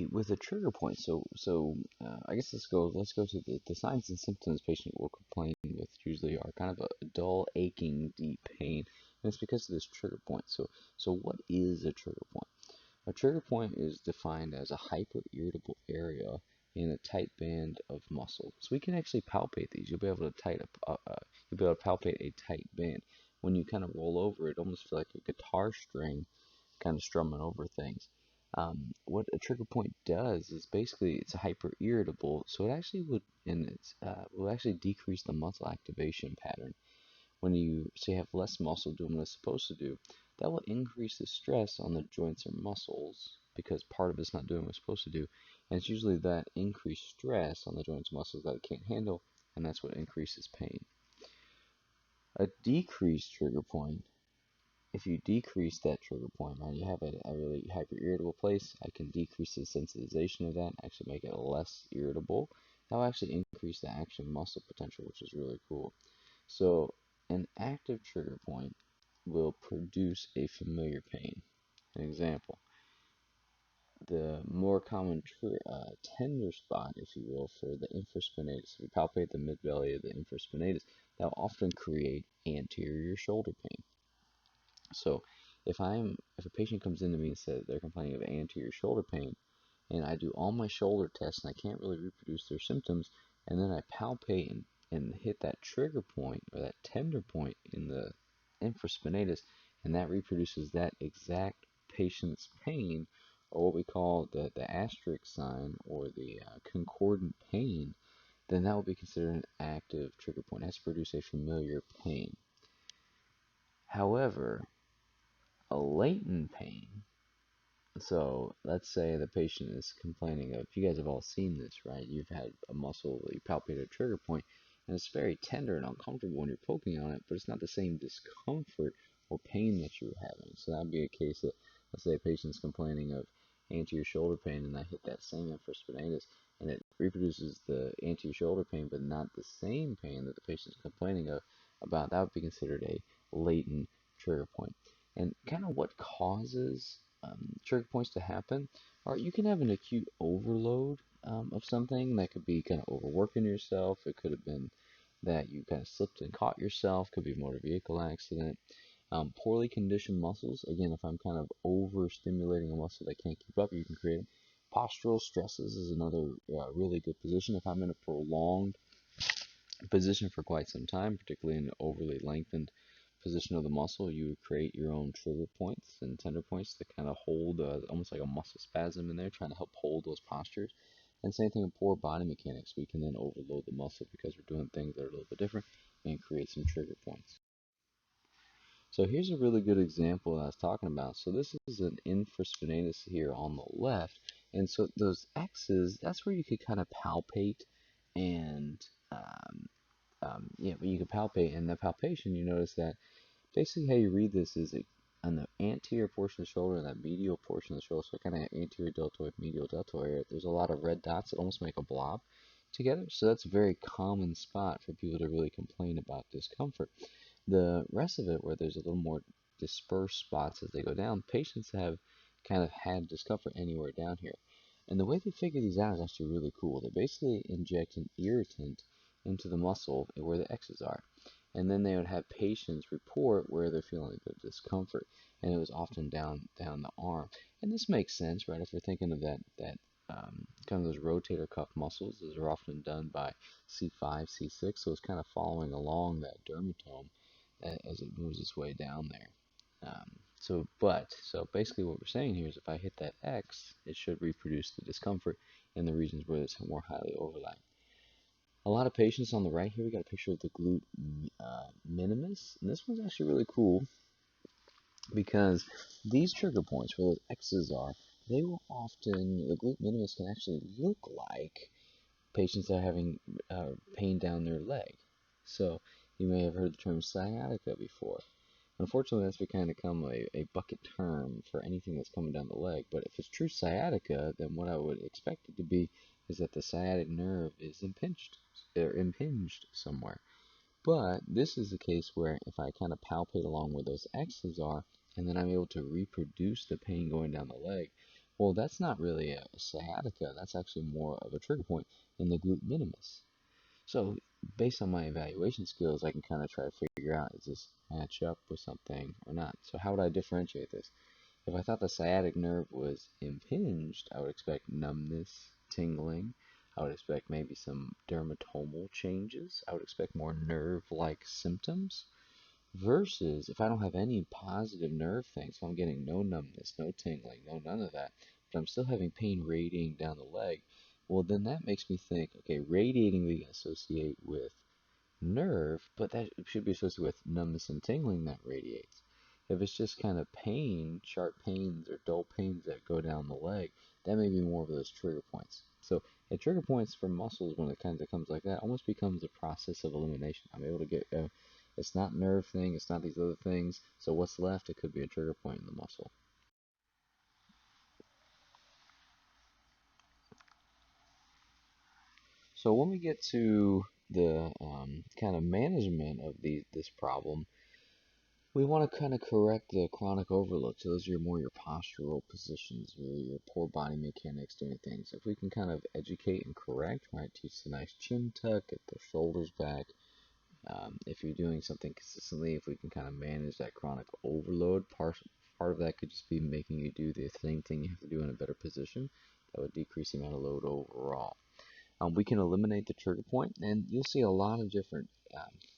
S1: With the trigger point, I guess let's go to the signs and symptoms patient will complain with usually are kind of a dull, aching, deep pain, and it's because of this trigger point. So what is a trigger point? A trigger point is defined as a hyper-irritable area in a tight band of muscle. So we can actually palpate these. You'll be able to you'll be able to palpate a tight band. When you kind of roll over, it almost feels like a guitar string kind of strumming over things. What a trigger point does is basically it's a hyper irritable, so it actually will actually decrease the muscle activation pattern. When you say you have less muscle doing what it's supposed to do, that will increase the stress on the joints or muscles because part of it's not doing what it's supposed to do. And it's usually that increased stress on the joints and muscles that it can't handle, and that's what increases pain. A decreased trigger point, if you decrease that trigger point, right, you have a really hyper irritable place, I can decrease the sensitization of that, actually make it less irritable. That will actually increase the action muscle potential, which is really cool. So an active trigger point will produce a familiar pain. An example, the more common tender spot, if you will, for the infraspinatus. If you palpate the midbelly of the infraspinatus, that will often create anterior shoulder pain. So if a patient comes into me and says they're complaining of anterior shoulder pain, and I do all my shoulder tests and I can't really reproduce their symptoms, and then I palpate and hit that trigger point or that tender point in the infraspinatus, and that reproduces that exact patient's pain, or what we call the asterisk sign or the concordant pain, then that will be considered an active trigger point. It has to produce a familiar pain. However, a latent pain, so let's say the patient is complaining of, you guys have all seen this, right? You've had a muscle that you palpate a trigger point, and it's very tender and uncomfortable when you're poking on it, but it's not the same discomfort or pain that you're having. So that would be a case that, let's say a patient's complaining of anterior shoulder pain, and I hit that same infraspinatus, and it reproduces the anterior shoulder pain, but not the same pain that the patient's complaining of about. That would be considered a latent trigger point. And kind of what causes trigger points to happen, or you can have an acute overload of something that could be kind of overworking yourself. It could have been that you kind of slipped and caught yourself. Could be a motor vehicle accident. Poorly conditioned muscles. Again, if I'm kind of overstimulating a muscle that can't keep up, you can create them. Postural stresses is another really good position. If I'm in a prolonged position for quite some time, particularly in an overly lengthened position of the muscle, you would create your own trigger points and tender points to kind of hold almost like a muscle spasm in there, trying to help hold those postures. And same thing with poor body mechanics. We can then overload the muscle because we're doing things that are a little bit different and create some trigger points. So here's a really good example that I was talking about. So this is an infraspinatus here on the left. And so those X's, that's where you could kind of palpate and but you can palpate, and the palpation, you notice that basically how you read this is on the anterior portion of the shoulder and that medial portion of the shoulder, so kind of anterior deltoid, medial deltoid area, there's a lot of red dots that almost make a blob together. So that's a very common spot for people to really complain about discomfort. The rest of it, where there's a little more dispersed spots as they go down, patients have kind of had discomfort anywhere down here. And the way they figure these out is actually really cool. They basically inject an irritant into the muscle where the X's are. And then they would have patients report where they're feeling the discomfort, and it was often down the arm. And this makes sense, right? If we're thinking of that kind of those rotator cuff muscles, those are often done by C5, C6, so it's kind of following along that dermatome as it moves its way down there. So basically what we're saying here is if I hit that X, it should reproduce the discomfort in the regions where it's more highly overlapped. A lot of patients on the right here, we got a picture of the glute minimus, and this one's actually really cool because these trigger points where those X's are, they will often, the glute minimus can actually look like patients that are having pain down their leg. So you may have heard the term sciatica before. Unfortunately, that's become a bucket term for anything that's coming down the leg. But if it's true sciatica, then what I would expect it to be is that the sciatic nerve is impinged somewhere. But this is a case where if I kind of palpate along where those X's are, and then I'm able to reproduce the pain going down the leg, well, that's not really a sciatica. That's actually more of a trigger point in the glute minimus. So based on my evaluation skills, I can kind of try to figure out, is this match up with something or not? So how would I differentiate this? If I thought the sciatic nerve was impinged, I would expect numbness, tingling. I would expect maybe some dermatomal changes. I would expect more nerve-like symptoms. Versus if I don't have any positive nerve things, if I'm getting no numbness, no tingling, no none of that, but I'm still having pain radiating down the leg. Well, then that makes me think, okay, radiating we can associate with nerve, but that should be associated with numbness and tingling that radiates. If it's just kind of pain, sharp pains or dull pains that go down the leg, that may be more of those trigger points. So the trigger points for muscles, when it kind of comes like that, almost becomes a process of elimination. I'm able to get, it's not nerve thing, it's not these other things. So what's left? It could be a trigger point in the muscle. So when we get to the kind of management of this problem, we want to kind of correct the chronic overload. So those are more your postural positions, your poor body mechanics doing things. If we can kind of educate and correct, right, teach the nice chin tuck, get the shoulders back. If you're doing something consistently, if we can kind of manage that chronic overload, part of that could just be making you do the same thing you have to do in a better position. That would decrease the amount of load overall. We can eliminate the trigger point, and you'll see a lot of different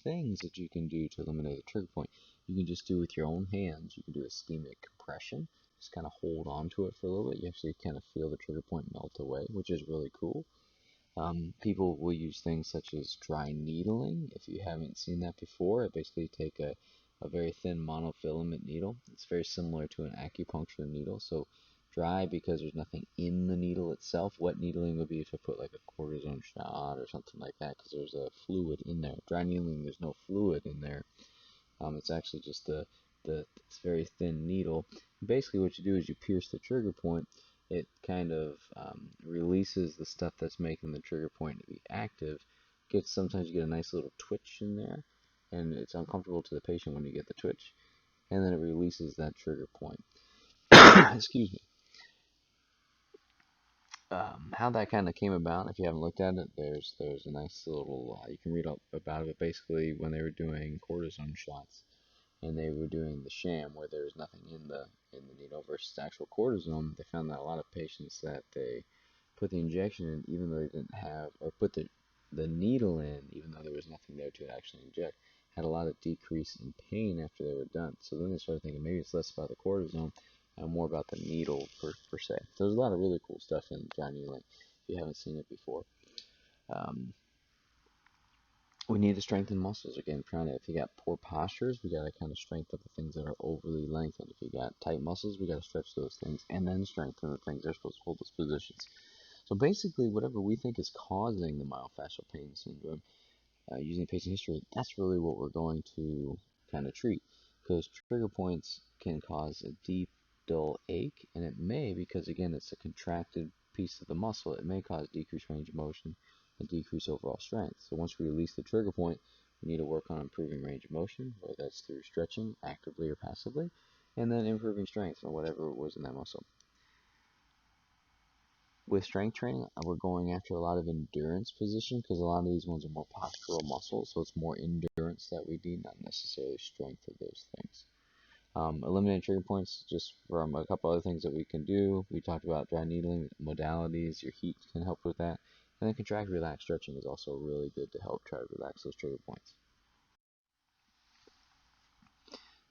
S1: things that you can do to eliminate the trigger point. You can just do with your own hands. You can do ischemic compression, just kind of hold on to it for a little bit. You actually kind of feel the trigger point melt away, which is really cool. People will use things such as dry needling. If you haven't seen that before, it basically take a very thin monofilament needle. It's very similar to an acupuncture needle. So dry because there's nothing in the needle itself. Wet needling would be if you put like a cortisone shot or something like that because there's a fluid in there. Dry needling, there's no fluid in there. It's actually just this very thin needle. Basically, what you do is you pierce the trigger point. It kind of releases the stuff that's making the trigger point to be active. Sometimes you get a nice little twitch in there, and it's uncomfortable to the patient when you get the twitch, and then it releases that trigger point. Excuse me. How that kind of came about, if you haven't looked at it, there's a nice little you can read up about it. Basically, when they were doing cortisone shots, and they were doing the sham where there was nothing in the needle versus actual cortisone, they found that a lot of patients that they put the injection in, even though they didn't have, or put the needle in, even though there was nothing there to actually inject, had a lot of decrease in pain after they were done. So then they started thinking maybe it's less about the cortisone and more about the needle per se. So there's a lot of really cool stuff in dry needling if you haven't seen it before. Um, we need to strengthen muscles again. If you got poor postures, we got to kind of strengthen the things that are overly lengthened. If you got tight muscles, we got to stretch those things and then strengthen the things that are supposed to hold those positions. So basically, whatever we think is causing the myofascial pain syndrome, using patient history, that's really what we're going to kind of treat. Because trigger points can cause a deep, dull ache, and it may, because again, it's a contracted piece of the muscle, it may cause decreased range of motion and decrease overall strength. So once we release the trigger point, we need to work on improving range of motion, whether that's through stretching, actively or passively, and then improving strength or whatever it was in that muscle. With strength training, we're going after a lot of endurance positions because a lot of these ones are more postural muscles, so it's more endurance that we need, not necessarily strength of those things. Eliminating trigger points, just from a couple other things that we can do. We talked about dry needling modalities. Your heat can help with that. And then contract relax stretching is also really good to help try to relax those trigger points.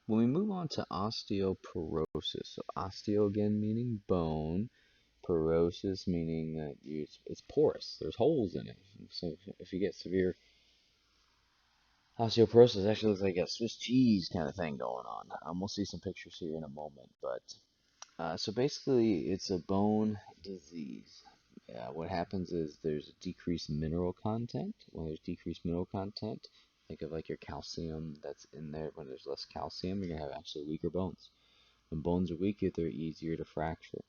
S1: When we move on to osteoporosis, so osteo again meaning bone, porosis meaning that it's porous. There's holes in it. So if you get severe osteoporosis, it actually looks like a Swiss cheese kind of thing going on. We'll see some pictures here in a moment. But so basically, it's a bone disease. What happens is there's a decreased mineral content. When there's decreased mineral content, think of like your calcium that's in there. When there's less calcium, you're gonna have actually weaker bones. When bones are weaker, they're easier to fracture.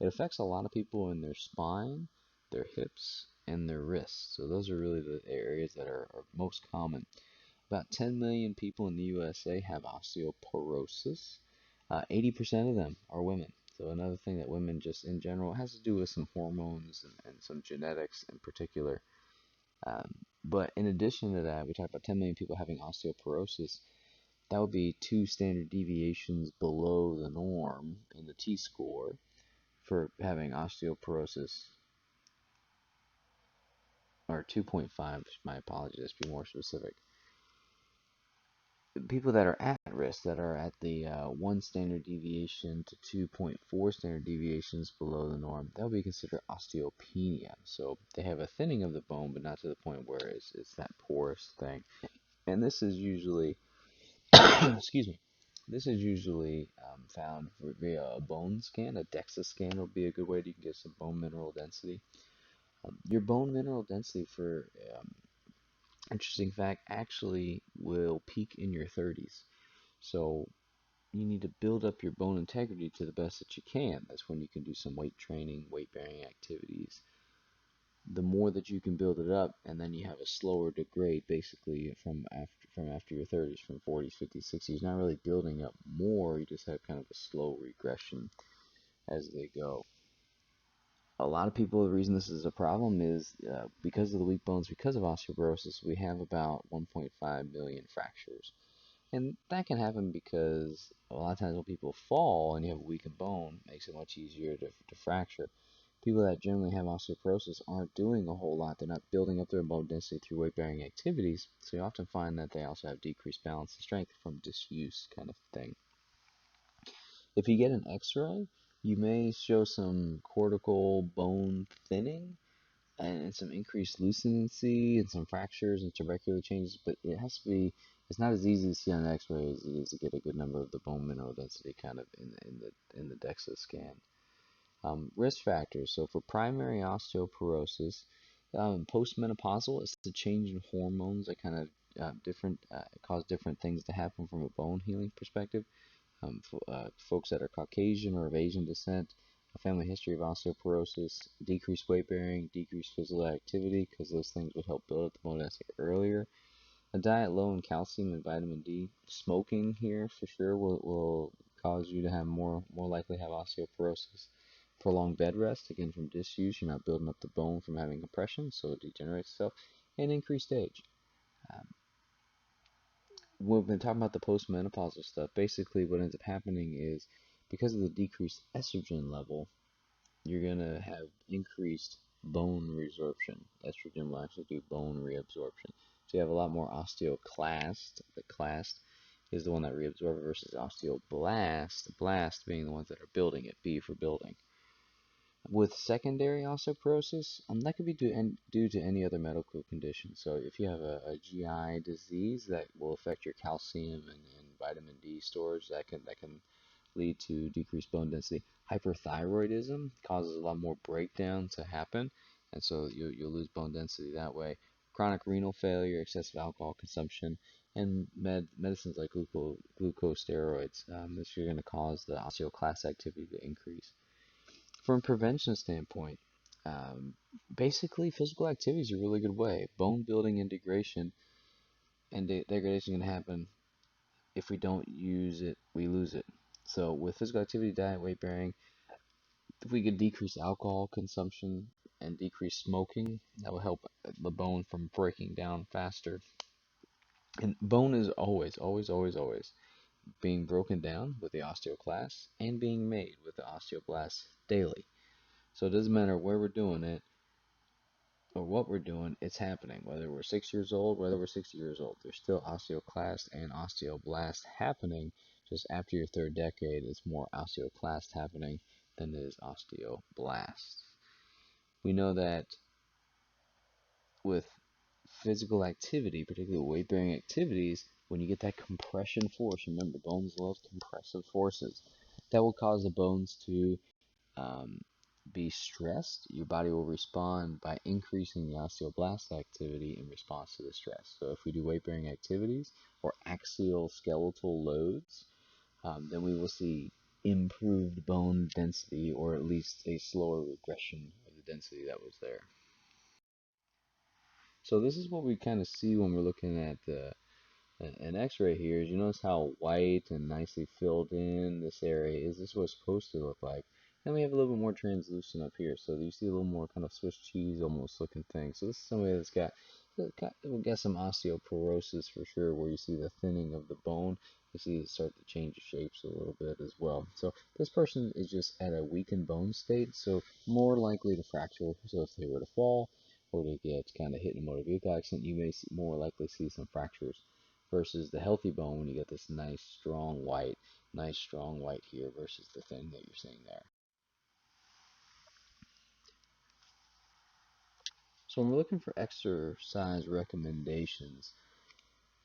S1: It affects a lot of people in their spine, their hips, and their wrists. So those are really the areas that are most common. About 10 million people in the USA have osteoporosis. 80% of them are women. So another thing that women just in general has to do with some hormones and some genetics in particular. But in addition to that, we talked about 10 million people having osteoporosis. That would be 2 standard deviations below the norm in the T-score for having osteoporosis, or 2.5, my apologies, to be more specific. people that are at risk, that are at the 1 standard deviation to 2.4 standard deviations below the norm, that will be considered osteopenia. So they have a thinning of the bone, but not to the point where it's that porous thing. And this is usually, excuse me, this is usually found via a bone scan. A DEXA scan will be a good way to get some bone mineral density. Your bone mineral density, for interesting fact, actually will peak in your 30s. So you need to build up your bone integrity to the best that you can. That's when you can do some weight training, weight bearing activities. The more that you can build it up, and then you have a slower degrade basically from after your 30s, from 40s, 50s, 60s. You're not really building up more, you just have kind of a slow regression as they go. A lot of people, the reason this is a problem is because of the weak bones, because of osteoporosis, we have about 1.5 million fractures. And that can happen because a lot of times when people fall and you have a weakened bone, it makes it much easier to fracture. People that generally have osteoporosis aren't doing a whole lot. They're not building up their bone density through weight-bearing activities, so you often find that they also have decreased balance and strength from disuse kind of thing. If you get an x-ray, you may show some cortical bone thinning and some increased leucency and some fractures and tubercular changes, but it's not as easy to see on an x-ray as it is to get a good number of the bone mineral density kind of in the DEXA scan. Risk factors. So for primary osteoporosis, postmenopausal, it's the change in hormones that kind of cause different things to happen from a bone healing perspective. Folks that are Caucasian or of Asian descent, a family history of osteoporosis, decreased weight bearing, decreased physical activity, because those things would help build up the bone density earlier. A diet low in calcium and vitamin D. Smoking here for sure will cause you to have more likely to have osteoporosis. Prolonged bed rest, again from disuse, you're not building up the bone from having compression, so it degenerates itself. And increased age. Um, we've been talking about the postmenopausal stuff. Basically, what ends up happening is because of the decreased estrogen level, you're going to have increased bone resorption. Estrogen will actually do bone reabsorption. So you have a lot more osteoclast. The clast is the one that reabsorbs versus osteoblast, blast being the ones that are building it, B for building. With secondary osteoporosis, that could be due to any other medical condition. So if you have a GI disease that will affect your calcium and vitamin D storage, that can lead to decreased bone density. Hyperthyroidism causes a lot more breakdown to happen, and so you'll lose bone density that way. Chronic renal failure, excessive alcohol consumption, and medicines like glucosteroids, this are going to cause the osteoclast activity to increase. From a prevention standpoint, um, basically physical activity is a really good way. Bone building and degradation degradation can happen. If we don't use it, we lose it. So with physical activity, diet, weight bearing, if we could decrease alcohol consumption and decrease smoking, that will help the bone from breaking down faster. And bone is always, always, always, always being broken down with the osteoclast and being made with the osteoblasts daily. So it doesn't matter where we're doing it or what we're doing, it's happening. Whether we're 6 years old, whether we're 60 years old, there's still osteoclast and osteoblast happening. Just after your third decade, it's more osteoclast happening than it is osteoblast. We know that with physical activity, particularly weight bearing activities, when you get that compression force, remember bones love compressive forces, that will cause the bones to um, be stressed. Your body will respond by increasing the osteoblast activity in response to the stress. So if we do weight bearing activities or axial skeletal loads, then we will see improved bone density, or at least a slower regression of the density that was there. So this is what we kind of see when we're looking at an x-ray here. Is you notice how white and nicely filled in this area is. This is what it's supposed to look like. And we have a little bit more translucent up here. So you see a little more kind of Swiss cheese almost looking thing. So this is somebody that's got some osteoporosis for sure, where you see the thinning of the bone. You see it start to change the shapes a little bit as well. So this person is just at a weakened bone state, so more likely to fracture. So if they were to fall or to get kind of hit in a motor vehicle accident, you may more likely see some fractures versus the healthy bone when you get this nice strong white here versus the thin that you're seeing there. So when we're looking for exercise recommendations,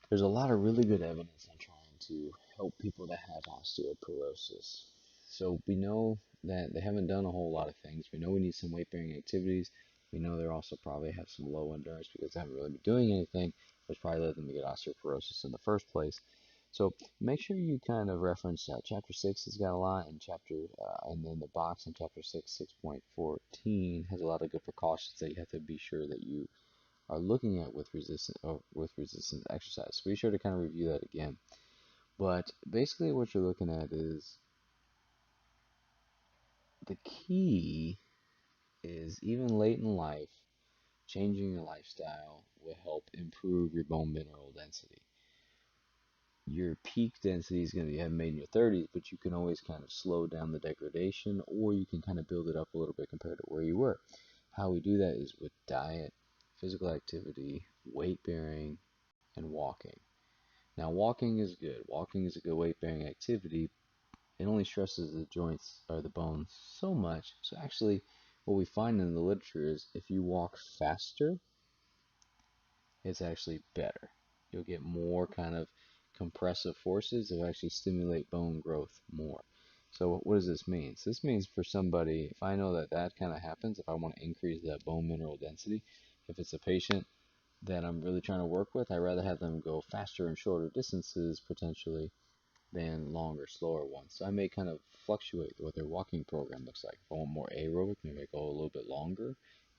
S1: there's a lot of really good evidence on trying to help people that have osteoporosis. So we know that they haven't done a whole lot of things. We know we need some weight bearing activities. We know they also probably have some low endurance because they haven't really been doing anything, which probably led them to get osteoporosis in the first place. So make sure you kind of reference chapter 6 has got a lot, and then the box in chapter 6, 6.14 has a lot of good precautions that you have to be sure that you are looking at with resistance exercise. So be sure to kind of review that again. But basically what you're looking at is the key is even late in life, changing your lifestyle will help improve your bone mineral density. Your peak density is going to be made in your 30s, but you can always kind of slow down the degradation, or you can kind of build it up a little bit compared to where you were. How we do that is with diet, physical activity, weight bearing, and walking. Now, walking is good. Walking is a good weight bearing activity. It only stresses the joints or the bones so much. So, actually, what we find in the literature is if you walk faster, it's actually better. You'll get more kind of compressive forces that will actually stimulate bone growth more. So what does this mean? So this means for somebody, if I know that that kind of happens, if I want to increase that bone mineral density, if it's a patient that I'm really trying to work with, I'd rather have them go faster and shorter distances potentially than longer, slower ones. So I may kind of fluctuate what their walking program looks like. If I want more aerobic, maybe I go a little bit longer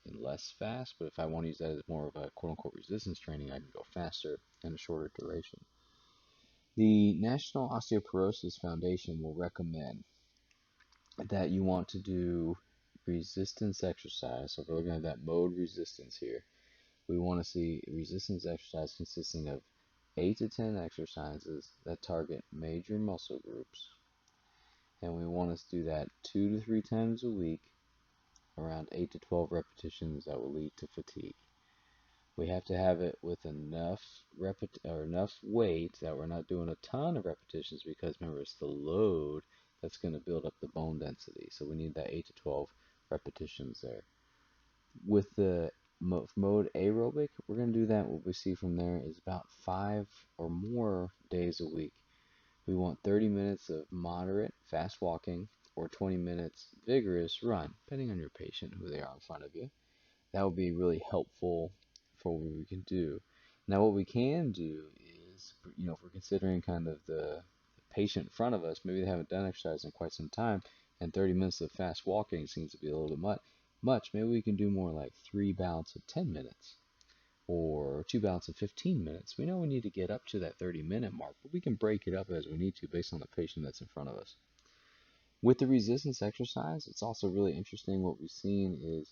S1: and less fast. But if I want to use that as more of a quote unquote resistance training, I can go faster and a shorter duration. The National Osteoporosis Foundation will recommend that you want to do resistance exercise. So if we're looking at that mode resistance here, we want to see resistance exercise consisting of 8 to 10 exercises that target major muscle groups, and we want to do that 2 to 3 times a week, around 8 to 12 repetitions that will lead to fatigue. We have to have it with enough weight that we're not doing a ton of repetitions, because remember, it's the load that's going to build up the bone density. So we need that 8 to 12 repetitions there. With the mode aerobic, we're going to do that. What we see from there is about 5 or more days a week. We want 30 minutes of moderate fast walking or 20 minutes vigorous run, depending on your patient, who they are in front of you. That would be really helpful for what we can do. Now, what we can do is, if we're considering kind of the patient in front of us, maybe they haven't done exercise in quite some time, and 30 minutes of fast walking seems to be a little bit much. Maybe we can do more like 3 bouts of 10 minutes or 2 bouts of 15 minutes. We know we need to get up to that 30-minute mark, but we can break it up as we need to based on the patient that's in front of us. With the resistance exercise, it's also really interesting. What we've seen is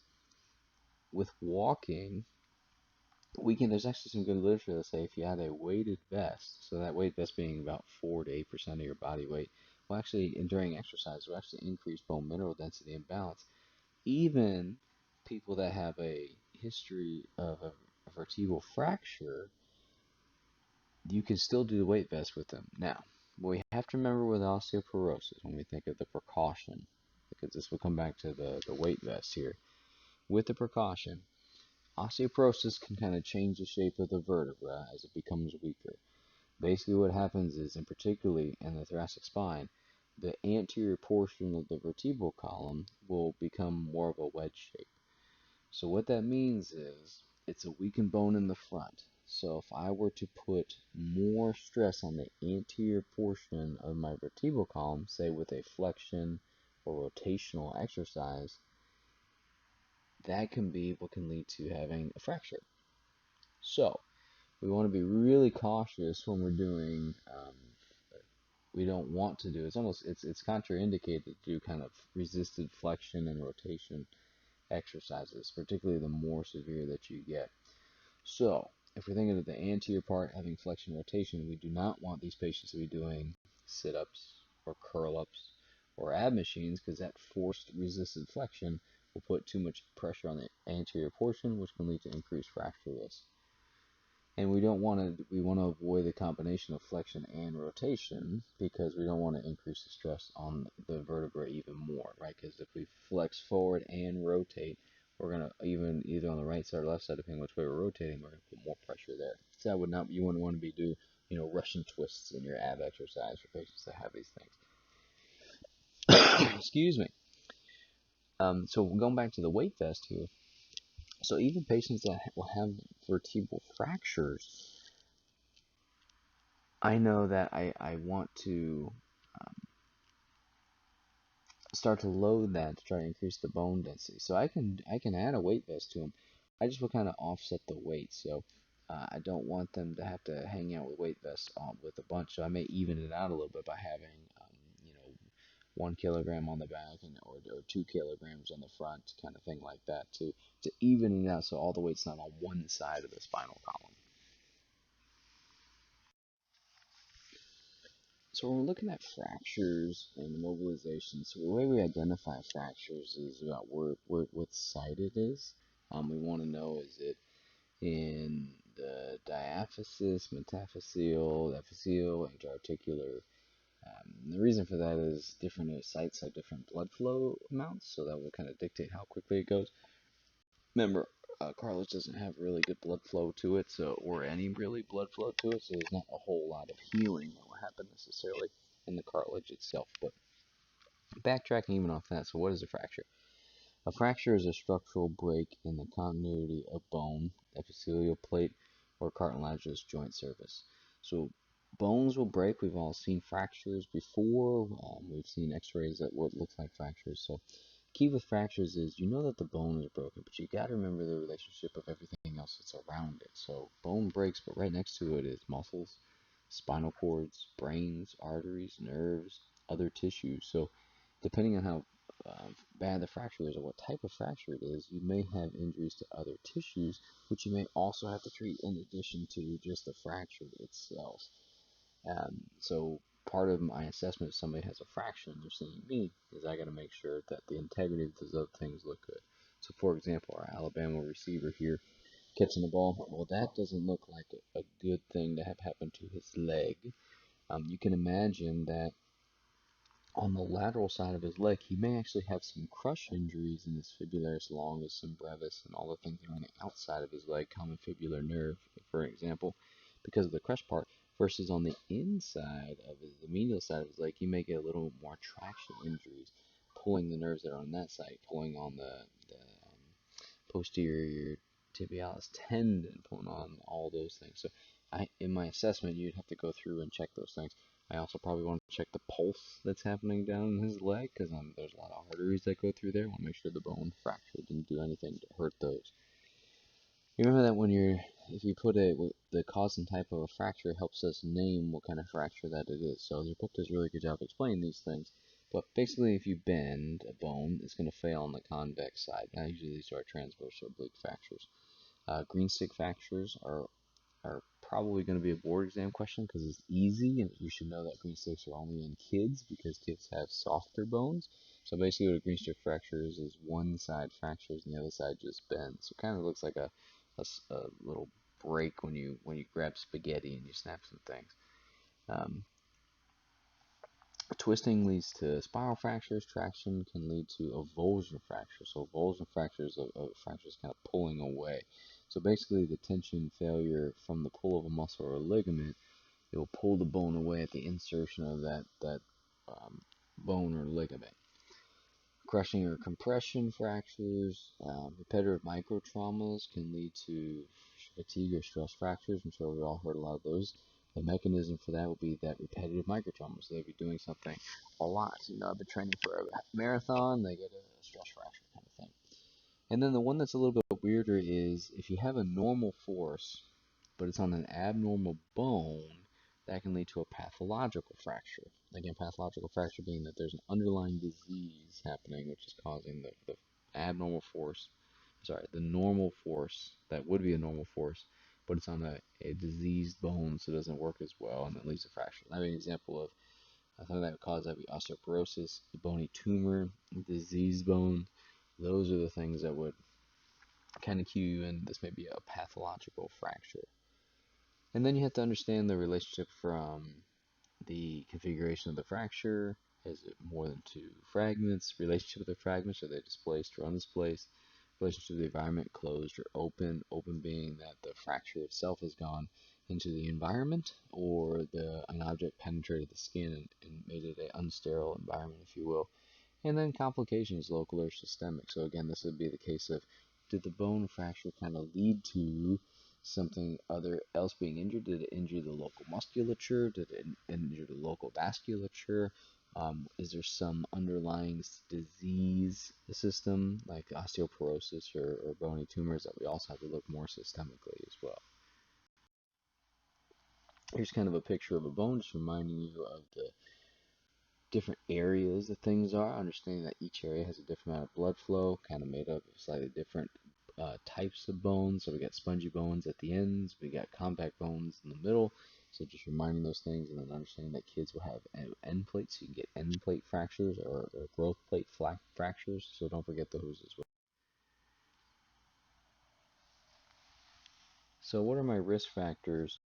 S1: with walking, there's actually some good literature that say if you had a weighted vest, so that weight vest being about 4 to 8% of your body weight, will actually, and during exercise, will actually increase bone mineral density and balance. Even people that have a history of a vertebral fracture, you can still do the weight vest with them. Now, what we have to remember with osteoporosis when we think of the precaution, because this will come back to the weight vest here, with the precaution, osteoporosis can kind of change the shape of the vertebra as it becomes weaker. Basically what happens is, and particularly in the thoracic spine, the anterior portion of the vertebral column will become more of a wedge shape. So what that means is it's a weakened bone in the front. So if I were to put more stress on the anterior portion of my vertebral column, say with a flexion or rotational exercise, that can be what can lead to having a fracture. So we want to be really cautious when we're doing, we don't want to do, it's contraindicated to do kind of resisted flexion and rotation exercises, particularly the more severe that you get. So if we're thinking of the anterior part having flexion rotation, we do not want these patients to be doing sit-ups or curl-ups or ab machines, because that forced resisted flexion will put too much pressure on the anterior portion, which can lead to increased fracture risk. And we want to avoid the combination of flexion and rotation because we don't want to increase the stress on the vertebrae even more, right? Because if we flex forward and rotate, we're gonna even either on the right side or left side, depending which way we're rotating, we're gonna put more pressure there. So that would not you wouldn't want to be doing Russian twists in your ab exercise for patients that have these things. Excuse me. So going back to the weight vest here. So even patients that will have vertebral fractures, I know that I want to start to load that to try to increase the bone density. So I can add a weight vest to them. I just will kind of offset the weight. So I don't want them to have to hang out with weight vests with a bunch. So I may even it out a little bit by having 1 kilogram on the back or 2 kilograms on the front, kind of thing like that to even it out so all the weight's not on one side of the spinal column. So when we're looking at fractures and mobilization, so the way we identify fractures is about what side it is. We want to know, is it in the diaphysis, metaphyseal, epiphyseal, interarticular. The reason for that is different sites have different blood flow amounts, so that will kind of dictate how quickly it goes. Remember, cartilage doesn't have really good blood flow to it, or any really blood flow to it, so there's not a whole lot of healing that will happen necessarily in the cartilage itself. But backtracking even off that, so what is a fracture? A fracture is a structural break in the continuity of bone, epithelial plate, or cartilaginous joint surface. So bones will break. We've all seen fractures before. We've seen x-rays that what looks like fractures. So key with fractures is you know that the bone is broken, but you got to remember the relationship of everything else that's around it. So bone breaks, but right next to it is muscles, spinal cords, brains, arteries, nerves, other tissues. So depending on how bad the fracture is or what type of fracture it is, you may have injuries to other tissues, which you may also have to treat in addition to just the fracture itself. So part of my assessment if somebody has a fracture and they're seeing me is I got to make sure that the integrity of those other things look good. So for example, our Alabama receiver here catching the ball, well, that doesn't look like a good thing to have happened to his leg. You can imagine that on the lateral side of his leg, he may actually have some crush injuries in his fibularis longus and brevis and all the things that are on the outside of his leg, common fibular nerve, for example, because of the crush part, versus on the inside of the medial side of his leg, he may get a little more traction injuries, pulling the nerves that are on that side, pulling on the posterior tibialis tendon, pulling on all those things. So in my assessment, you'd have to go through and check those things. I also probably want to check the pulse that's happening down in his leg because there's a lot of arteries that go through there. I want to make sure the bone fracture didn't do anything to hurt those. You remember that if you put the cause and type of a fracture helps us name what kind of fracture that it is. So your book does a really good job explaining these things. But basically, if you bend a bone, it's going to fail on the convex side. Now, usually these are transverse or oblique fractures. Green stick fractures are probably going to be a board exam question because it's easy, and you should know that green sticks are only in kids because kids have softer bones. So basically, what a green stick fracture is one side fractures and the other side just bends. So it kind of looks like a little break when you grab spaghetti and you snap some things. Um, Twisting leads to spiral fractures. Traction can lead to avulsion fractures. So avulsion fractures are fractures kind of pulling away. So basically, the tension failure from the pull of a muscle or a ligament, it will pull the bone away at the insertion of that bone or ligament. Crushing or compression fractures, repetitive microtraumas can lead to fatigue or stress fractures. I'm sure we've all heard a lot of those. The mechanism for that will be that repetitive microtraumas. They'll be doing something a lot. I've been training for a marathon, they get a stress fracture kind of thing. And then the one that's a little bit weirder is if you have a normal force, but it's on an abnormal bone, that can lead to a pathological fracture. Again, pathological fracture being that there's an underlying disease happening which is causing the abnormal force, the normal force that would be a normal force, but it's on a diseased bone, so it doesn't work as well, and it leads to fracture. I have an example of something that would cause that would be osteoporosis, a bony tumor, diseased bone. Those are the things that would kind of cue you in. This may be a pathological fracture. And then you have to understand the relationship from the configuration of the fracture. Is it more than two fragments? Relationship of the fragments, are they displaced or undisplaced? Relationship of the environment, closed or open? Open being that the fracture itself has gone into the environment, or an object penetrated the skin and made it an unsterile environment, if you will. And then complications, local or systemic. So again, this would be the case of, did the bone fracture kind of lead to something other else being injured? Did it injure the local musculature? Did it injure the local vasculature? Is there some underlying disease system like osteoporosis or bony tumors that we also have to look more systemically as well? Here's kind of a picture of a bone, just reminding you of the different areas that things are, understanding that each area has a different amount of blood flow, kind of made up of slightly different types of bones. So we got spongy bones at the ends, we got compact bones in the middle. So just reminding those things, and then understanding that kids will have end plates. So you can get end plate fractures or growth plate fractures. So don't forget those as well. So what are my risk factors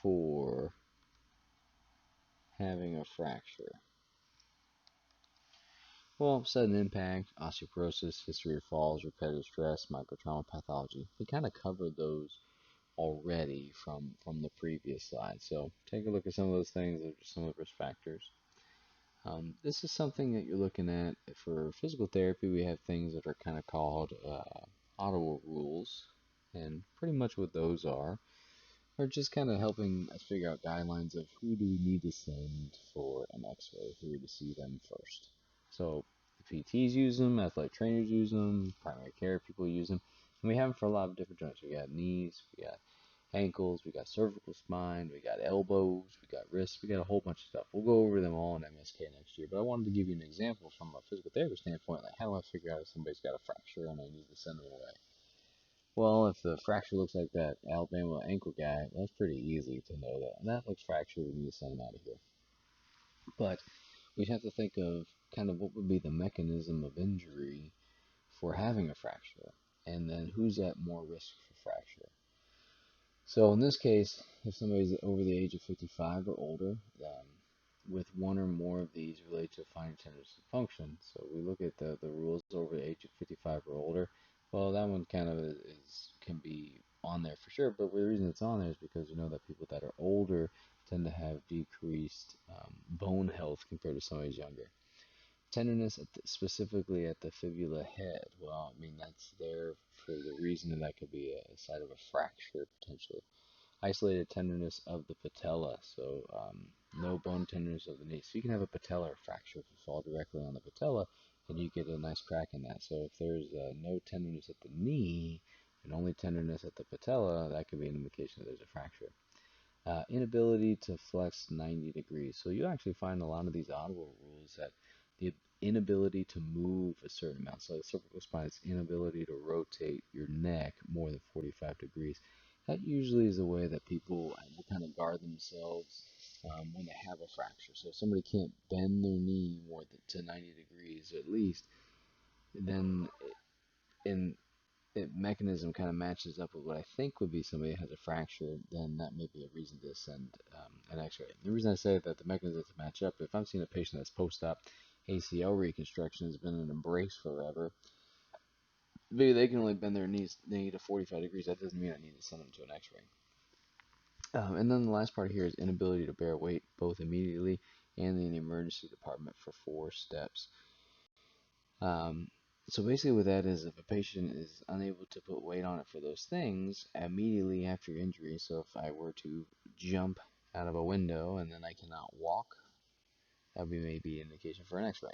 S1: for having a fracture? Well, sudden impact, osteoporosis, history of falls, repetitive stress, microtrauma pathology. We kind of covered those already from the previous slide. So take a look at some of those things. Those are some of the risk factors. This is something that you're looking at for physical therapy. We have things that are kind of called auto rules, and pretty much what those are just kind of helping us figure out guidelines of who do we need to send for an X-ray, who to see them first. So the PTs use them, athletic trainers use them, primary care people use them, and we have them for a lot of different joints. We got knees, we got ankles, we got cervical spine, we got elbows, we got wrists, we got a whole bunch of stuff. We'll go over them all in MSK next year, but I wanted to give you an example from a physical therapy standpoint, like how do I figure out if somebody's got a fracture and I need to send them away? Well, if the fracture looks like that Alabama ankle guy, that's pretty easy to know that. And that looks fractured, we need to send him out of here. But we have to think of kind of what would be the mechanism of injury for having a fracture, and then who's at more risk for fracture. So in this case, if somebody's over the age of 55 or older, with one or more of these related to fine tenderness of function. So we look at the rules over the age of 55 or older. Well, that one kind of can be on there for sure, but the reason it's on there is because you know that people that are older tend to have decreased bone health compared to somebody who's younger. Tenderness specifically at the fibula head. Well, I mean that's there for the reason that that could be a site of a fracture potentially. Isolated tenderness of the patella, so no bone tenderness of the knee. So you can have a patellar fracture if you fall directly on the patella, and you get a nice crack in that. So if there's no tenderness at the knee and only tenderness at the patella, that could be an indication that there's a fracture. Inability to flex 90 degrees. So you actually find a lot of these audible rules that the inability to move a certain amount. So the cervical spine's inability to rotate your neck more than 45 degrees. That usually is a way that people will kind of guard themselves when they have a fracture. So if somebody can't bend their knee more than to 90 degrees at least, then in mechanism kind of matches up with what I think would be somebody that has a fracture, then that may be a reason to send an X-ray. The reason I say that the mechanisms match up, if I'm seeing a patient that's post-op ACL reconstruction has been in a brace forever, maybe they can only bend their knee to 45 degrees. That doesn't mean I need to send them to an X-ray. And then the last part here is inability to bear weight both immediately and in the emergency department for 4 steps. Um, so basically what that is, if a patient is unable to put weight on it for those things immediately after your injury, so if I were to jump out of a window and then I cannot walk, that would be maybe an indication for an X-ray.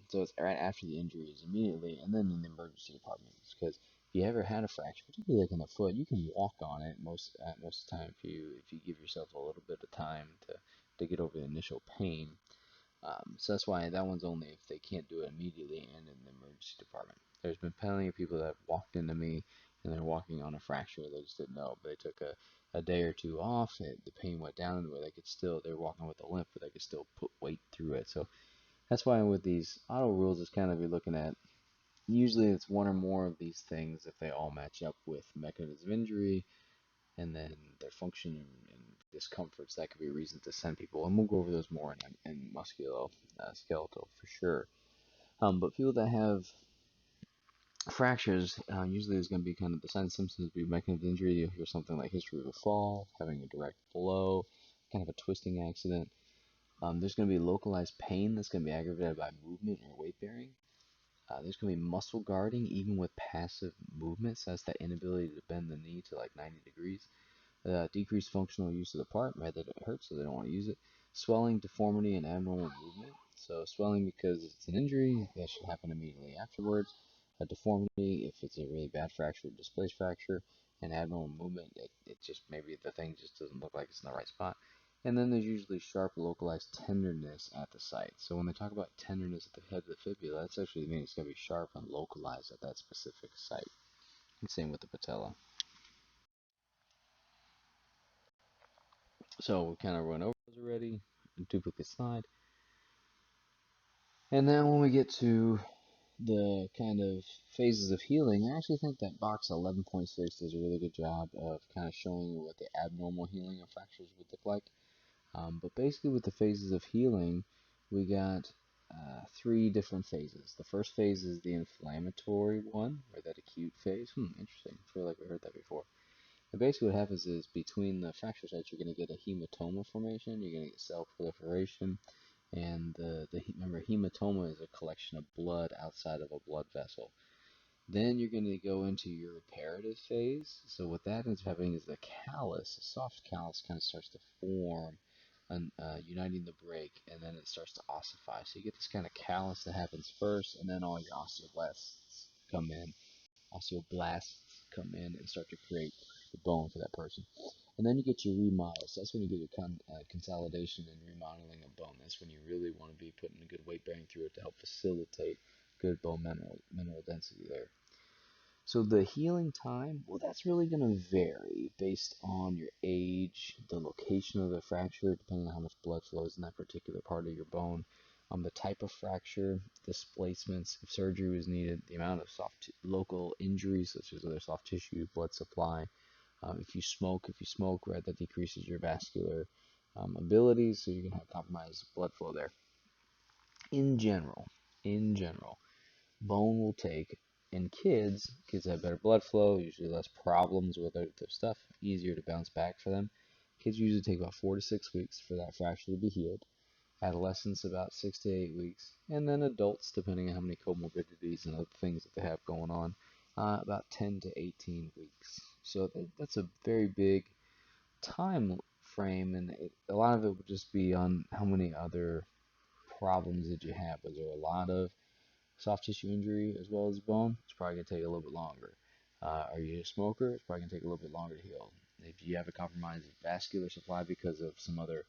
S1: So it's right after the injury is immediately, and then in the emergency department. Because if you ever had a fracture, particularly like in the foot, you can walk on it most of the time if you give yourself a little bit of time to get over the initial pain. So that's why that one's only if they can't do it immediately and in the emergency department. There's been plenty of people that have walked into me and they're walking on a fracture. They just didn't know, but they took a day or two off. The pain went down to where they're walking with a limp, but they could still put weight through it. So that's why with these auto rules, it's kind of you're looking at Usually it's one or more of these things if they all match up with mechanism of injury and then their function and discomforts. That could be a reason to send people, and we'll go over those more in musculoskeletal for sure. But people that have fractures, usually there's going to be kind of the signs and symptoms be mechanism of injury. You'll hear something like history of a fall, having a direct blow, kind of a twisting accident. There's going to be localized pain that's going to be aggravated by movement or weight bearing. There's going to be muscle guarding even with passive movements. That's that inability to bend the knee to like 90 degrees. Decreased functional use of the part, right? That it hurts, so they don't want to use it. Swelling, deformity, and abnormal movement. So swelling because it's an injury, that should happen immediately afterwards. A deformity, if it's a really bad fracture, displaced fracture, and abnormal movement, it just maybe the thing just doesn't look like it's in the right spot. And then there's usually sharp localized tenderness at the site. So when they talk about tenderness at the head of the fibula, that's actually means it's going to be sharp and localized at that specific site. And same with the patella. So we kind of run over those already. Duplicate slide. And then when we get to the kind of phases of healing, I actually think that box 11.6 does a really good job of kind of showing what the abnormal healing of fractures would look like. But basically with the phases of healing, we got three different phases. The first phase is the inflammatory one, or that acute phase. Interesting. I feel like we heard that before. And basically what happens is between the fracture sites, you're going to get a hematoma formation, you're going to get cell proliferation, and remember, hematoma is a collection of blood outside of a blood vessel. Then you're going to go into your reparative phase. So what that ends up happening is the callus, the soft callus, kind of starts to form, uniting the break, and then it starts to ossify. So you get this kind of callus that happens first, and then all your osteoblasts come in and start to create the bone for that person. And then you get your remodels. That's when you get your consolidation and remodeling of bone. That's when you really want to be putting a good weight bearing through it to help facilitate good bone mineral density there. So the healing time, well, that's really going to vary based on your age, the location of the fracture, depending on how much blood flows in that particular part of your bone, the type of fracture, displacements, if surgery was needed, the amount of local injuries, such as other soft tissue, blood supply. If you smoke, right, that decreases your vascular abilities, so you can have compromised blood flow there. In general, bone will take in kids have better blood flow, usually less problems with their stuff, easier to bounce back for them. Kids usually take about 4 to 6 weeks for that fracture to be healed. Adolescents about 6 to 8 weeks, and then adults, depending on how many comorbidities and other things that they have going on, about 10 to 18 weeks. So that's a very big time frame, and a lot of it would just be on how many other problems did you have. Was there a lot of soft tissue injury as well as bone? It's probably going to take a little bit longer. Are you a smoker? It's probably going to take a little bit longer to heal. If you have a compromised vascular supply because of some other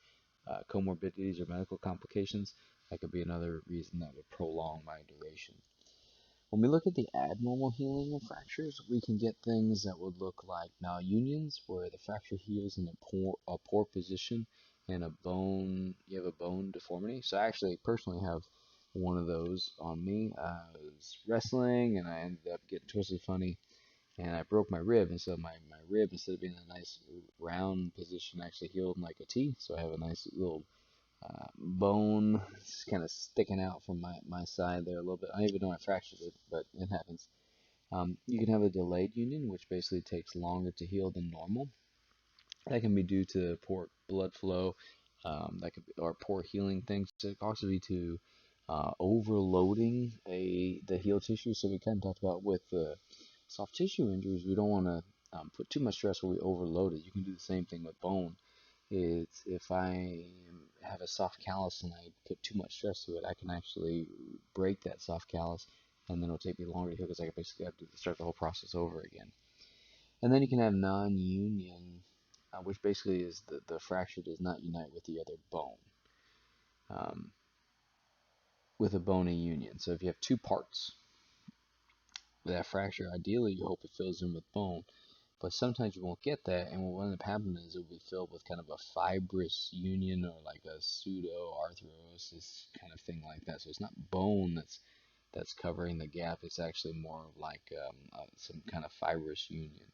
S1: comorbidities or medical complications, that could be another reason that would prolong my duration. When we look at the abnormal healing of fractures, we can get things that would look like malunions, where the fracture heals in a poor position and you have a bone deformity. So I actually personally have one of those on me. I was wrestling and I ended up getting twisted funny and I broke my rib. And so my rib, instead of being in a nice round position, actually healed in like a T. So I have a nice little bone kind of sticking out from my side there a little bit. I don't even know I fractured it, but it happens. You can have a delayed union, which basically takes longer to heal than normal. That can be due to poor blood flow, or poor healing things. It can also be to overloading the healed tissue. So we kind of talked about with soft tissue injuries, we don't want to put too much stress where we overload it. You can do the same thing with bone. It's if I have a soft callus and I put too much stress to it, I can actually break that soft callus, and then it'll take me longer to heal because I basically have to start the whole process over again. And then you can have non-union, which basically is the fracture does not unite with the other bone, um, with a bony union. So if you have two parts, that fracture, ideally you hope it fills in with bone, but sometimes you won't get that, and what will end up happening is it will be filled with kind of a fibrous union or like a pseudo arthrosis kind of thing like that. So it's not bone that's that's covering the gap. It's actually more like some kind of fibrous union.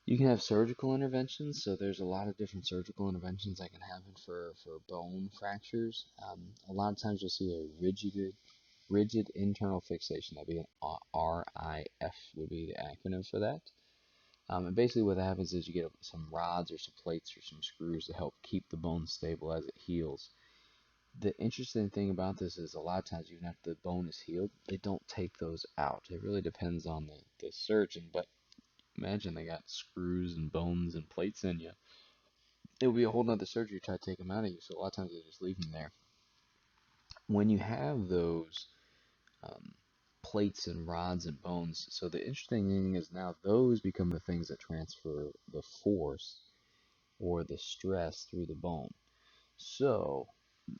S1: You can have surgical interventions, so there's a lot of different surgical interventions that can happen for bone fractures. A lot of times you'll see a rigid internal fixation. That'd be an RIF would be the acronym for that. And basically what happens is you get some rods or some plates or some screws to help keep the bone stable as it heals. The interesting thing about this is a lot of times, even after the bone is healed, they don't take those out. It really depends on the surgeon, but imagine they got screws and bones and plates in you. It would be a whole nother surgery to try to take them out of you, so a lot of times they just leave them there. When you have those um, plates and rods and bones, so the interesting thing is now those become the things that transfer the force or the stress through the bone. So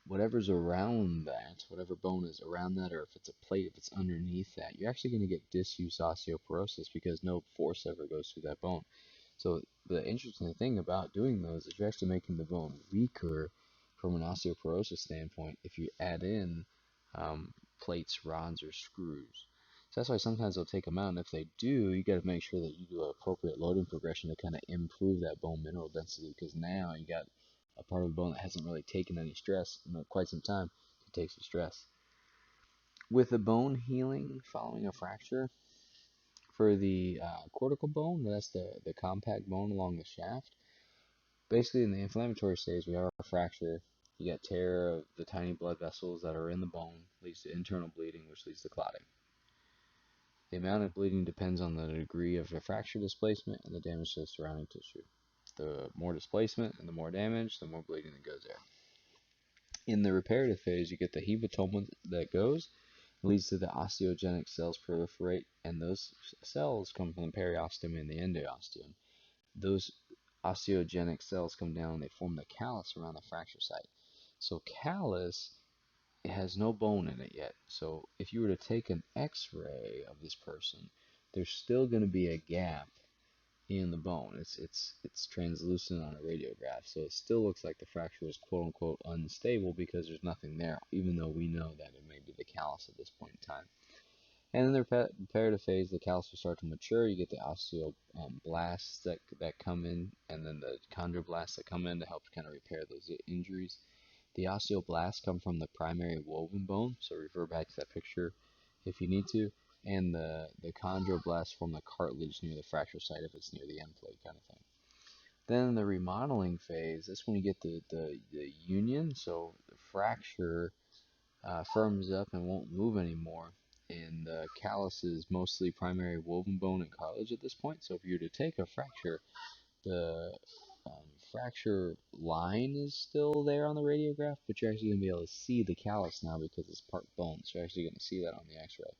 S1: whatever's around that, whatever bone is around that, or if it's a plate, if it's underneath that, you're actually going to get disuse osteoporosis because no force ever goes through that bone. So the interesting thing about doing those is you're actually making the bone weaker from an osteoporosis standpoint if you add in um, plates, rods, or screws. So that's why sometimes they'll take them out, and if they do, you got to make sure that you do an appropriate loading progression to kind of improve that bone mineral density, because now you got a part of the bone that hasn't really taken any stress in quite some time to take some stress. With the bone healing following a fracture, for the cortical bone, that's the compact bone along the shaft. Basically, in the inflammatory stage, we have a fracture. You get tear of the tiny blood vessels that are in the bone, leads to internal bleeding, which leads to clotting. The amount of bleeding depends on the degree of the fracture displacement and the damage to the surrounding tissue. The more displacement and the more damage, the more bleeding that goes there. In the reparative phase, you get the hematoma that goes, leads to the osteogenic cells proliferate, and those cells come from the periosteum and the endosteum. Those osteogenic cells come down and they form the callus around the fracture site. So callus, it has no bone in it yet. So if you were to take an x-ray of this person, there's still going to be a gap in the bone. It's translucent on a radiograph, so it still looks like the fracture is quote unquote unstable because there's nothing there, even though we know that it may be the callus at this point in time. And in the reparative phase, the callus will start to mature. You get the osteoblasts that come in, and then the chondroblasts that come in to help kind of repair those injuries. The osteoblasts come from the primary woven bone, so refer back to that picture if you need to. And the chondroblasts form the cartilage near the fracture site if it's near the end plate kind of thing. Then in the remodeling phase, that's when you get the union, so the fracture firms up and won't move anymore. And the callus is mostly primary woven bone and cartilage at this point. So if you were to take a fracture, the fracture line is still there on the radiograph, but you're actually going to be able to see the callus now because it's part bone. So you're actually going to see that on the x-ray.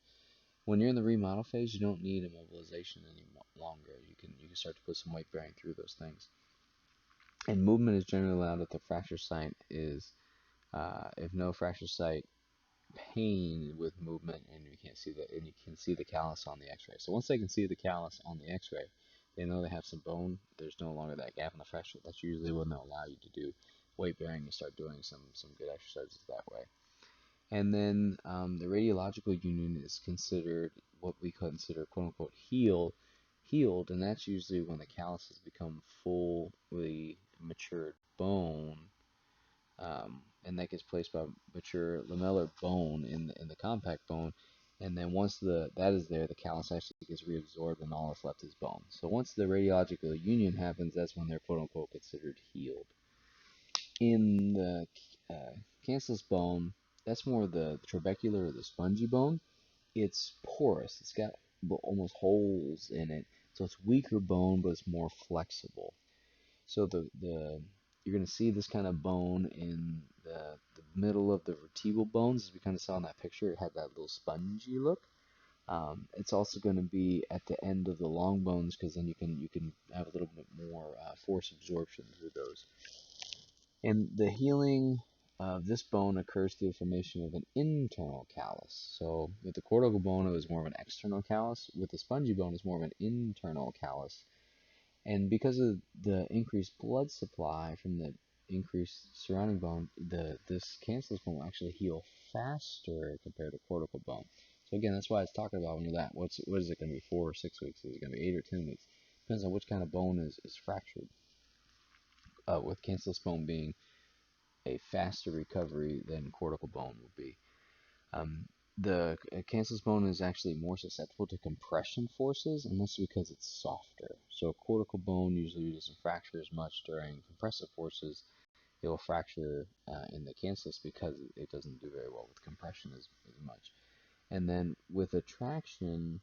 S1: When you're in the remodel phase, you don't need immobilization any longer. You can start to put some weight bearing through those things. And movement is generally allowed if the fracture site is, if no fracture site pain with movement, and you can't see and you can see the callus on the x-ray. So once they can see the callus on the x-ray, they know they have some bone. There's no longer that gap in the fracture. That's usually when they'll allow you to do weight bearing and start doing some good exercises that way. And then the radiological union is considered what we consider quote unquote healed, and that's usually when the callus has become fully matured bone, and that gets placed by mature lamellar bone in the compact bone. And then once that is there, the callus actually gets reabsorbed and all that's left is bone. So once the radiological union happens, that's when they're quote unquote considered healed. In the cancellous bone, that's more the trabecular or the spongy bone. It's porous. It's got almost holes in it, so it's weaker bone, but it's more flexible. So the you're going to see this kind of bone in the middle of the vertebral bones, as we kind of saw in that picture. It had that little spongy look. It's also going to be at the end of the long bones because then you can have a little bit more force absorption through those. And the healing of this bone occurs through the formation of an internal callus. So with the cortical bone, it was more of an external callus. With the spongy bone, it's more of an internal callus. And because of the increased blood supply from the increased surrounding bone, this cancellous bone will actually heal faster compared to cortical bone. again, that's why it's talking about when you're that. What is it going to be? 4 or 6 weeks? Is it going to be 8 or 10 weeks? Depends on which kind of bone is fractured. With cancellous bone being a faster recovery than cortical bone would be. Um, the cancellous bone is actually more susceptible to compression forces, and that's because it's softer. So cortical bone usually doesn't fracture as much during compressive forces. It will fracture in the cancellous because it doesn't do very well with compression as much. And then with attraction,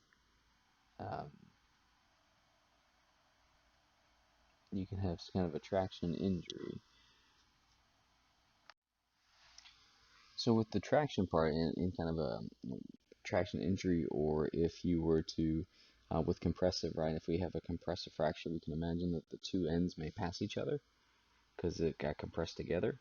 S1: um, you can have kind of a traction injury. So with the traction part in kind of a traction injury, or if you were to, with compressive, right, if we have a compressive fracture, we can imagine that the two ends may pass each other because it got compressed together.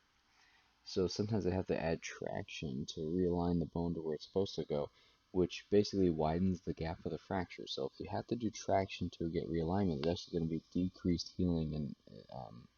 S1: So sometimes they have to add traction to realign the bone to where it's supposed to go, which basically widens the gap of the fracture. So if you have to do traction to get realignment, there's actually going to be decreased healing and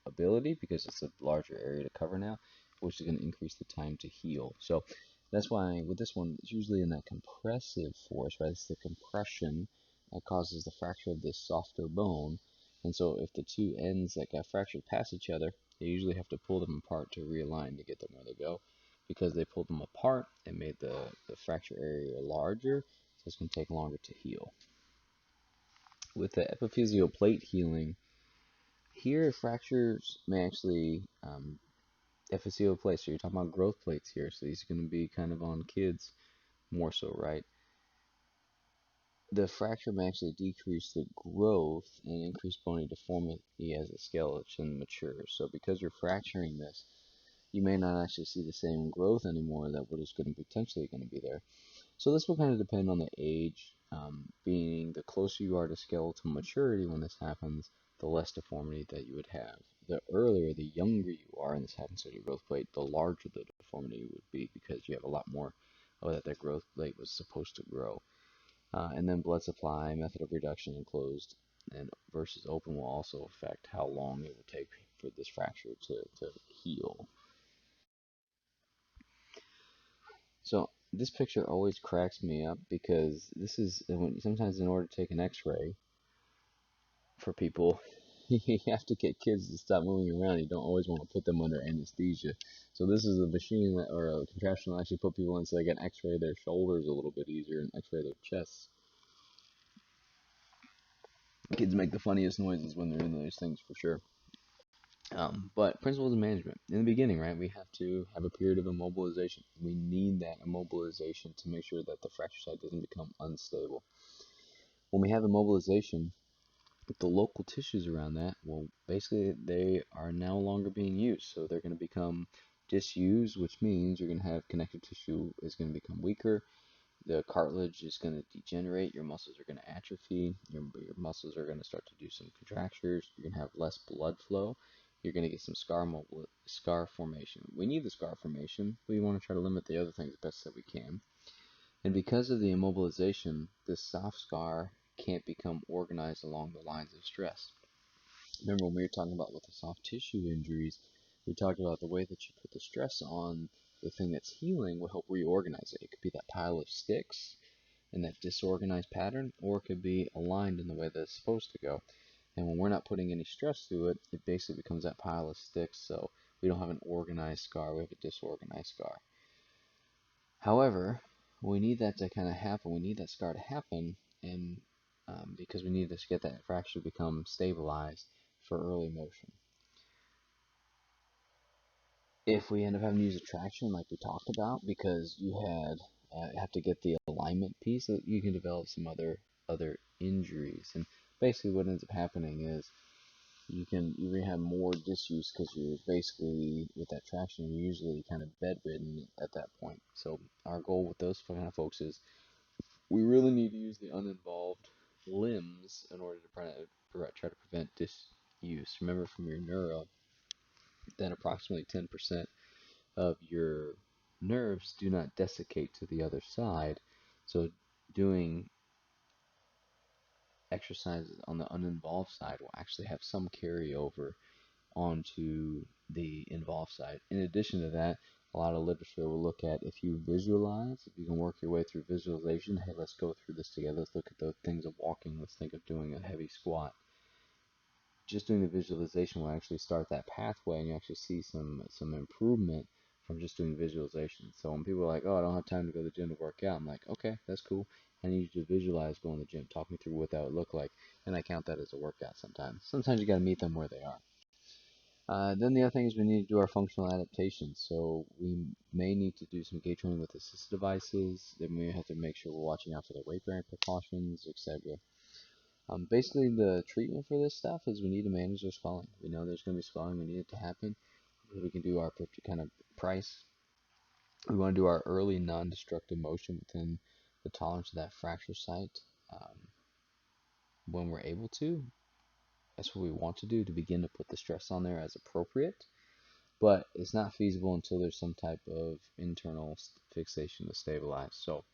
S1: ability because it's a larger area to cover now, which is going to increase the time to heal. So that's why with this one, it's usually in that compressive force, right? It's the compression that causes the fracture of this softer bone. And so if the two ends that got fractured pass each other, they usually have to pull them apart to realign to get them where they go. Because they pulled them apart, it made the fracture area larger, so it's going to take longer to heal. With the epiphyseal plate healing, here fractures may actually, epiphyseal plates, so you're talking about growth plates here, so these are going to be kind of on kids more so, right? The fracture may actually decrease the growth and increase bony deformity as the skeleton matures. So because you're fracturing this, you may not actually see the same growth anymore that what is going to potentially going to be there. So this will kind of depend on the age, being the closer you are to skeletal maturity when this happens, the less deformity that you would have. The earlier, the younger you are, and this happens to your growth plate, the larger the deformity would be because you have a lot more of that growth plate was supposed to grow. And then blood supply, method of reduction, and closed and versus open will also affect how long it will take for this fracture to heal. So this picture always cracks me up because this is when sometimes in order to take an X-ray for people, you have to get kids to stop moving around. You don't always want to put them under anesthesia. So this is a machine that, or a contraption that actually put people in so they can X-ray their shoulders a little bit easier and X-ray their chests. Kids make the funniest noises when they're in those things for sure. But principles of management. In the beginning, right, we have to have a period of immobilization. We need that immobilization to make sure that the fracture site doesn't become unstable. When we have immobilization, the local tissues around that, well, basically they are no longer being used. So they're going to become disused, which means you're going to have connective tissue is going to become weaker. The cartilage is going to degenerate, your muscles are going to atrophy, your muscles are going to start to do some contractures, you're going to have less blood flow, you're going to get some scar formation. We need the scar formation, but we want to try to limit the other things best that we can. And because of the immobilization, this soft scar can't become organized along the lines of stress. Remember when we were talking about with the soft tissue injuries, we talked about the way that you put the stress on the thing that's healing will help reorganize it. It could be that pile of sticks in that disorganized pattern, or it could be aligned in the way that it's supposed to go. And when we're not putting any stress through it, it basically becomes that pile of sticks, so we don't have an organized scar, we have a disorganized scar. However, we need that to kind of happen, we need that scar to happen, and because we need to get that fracture to become stabilized for early motion. If we end up having to use a traction like we talked about, because you have to get the alignment piece, so you can develop some other injuries. And basically, what ends up happening is you're gonna have more disuse because you're basically with that traction, you're usually kind of bedridden at that point. So our goal with those kind of folks is we really need to use the uninvolved limbs in order to try to prevent disuse. Remember from your neuro that approximately 10% of your nerves do not desiccate to the other side. So doing exercises on the uninvolved side will actually have some carryover onto the involved side. In addition to that, A lot of literature will look at if you visualize, if you can work your way through visualization. Hey, let's go through this together. Let's look at the things of walking. Let's think of doing a heavy squat. Just doing the visualization will actually start that pathway, and you actually see some improvement from just doing visualization. So when people are like, "Oh, I don't have time to go to the gym to work out," I'm like, "Okay, that's cool. I need you to visualize going to the gym. Talk me through what that would look like," and I count that as a workout sometimes. Sometimes you got to meet them where they are. Then the other thing is we need to do our functional adaptations. So we may need to do some gait training with assistive devices. Then we have to make sure we're watching out for the weight bearing precautions, etc. Basically, the treatment for this stuff is we need to manage the swelling. We know there's going to be swelling. We need it to happen. We can do our kind of price. We want to do our early non-destructive motion within the tolerance of that fracture site when we're able to. That's what we want to do to begin to put the stress on there as appropriate. But it's not feasible until there's some type of internal fixation to stabilize. So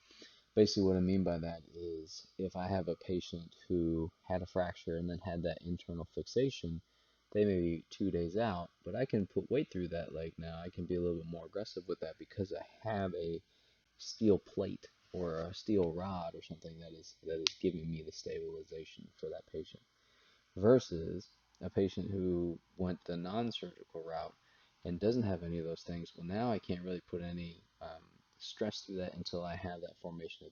S1: basically what I mean by that is if I have a patient who had a fracture and then had that internal fixation, they may be 2 days out, but I can put weight through that leg now. I can be a little bit more aggressive with that because I have a steel plate or a steel rod or something that is giving me the stabilization for that patient versus a patient who went the non-surgical route and doesn't have any of those things. Well, now I can't really put any stress through that until I have that formation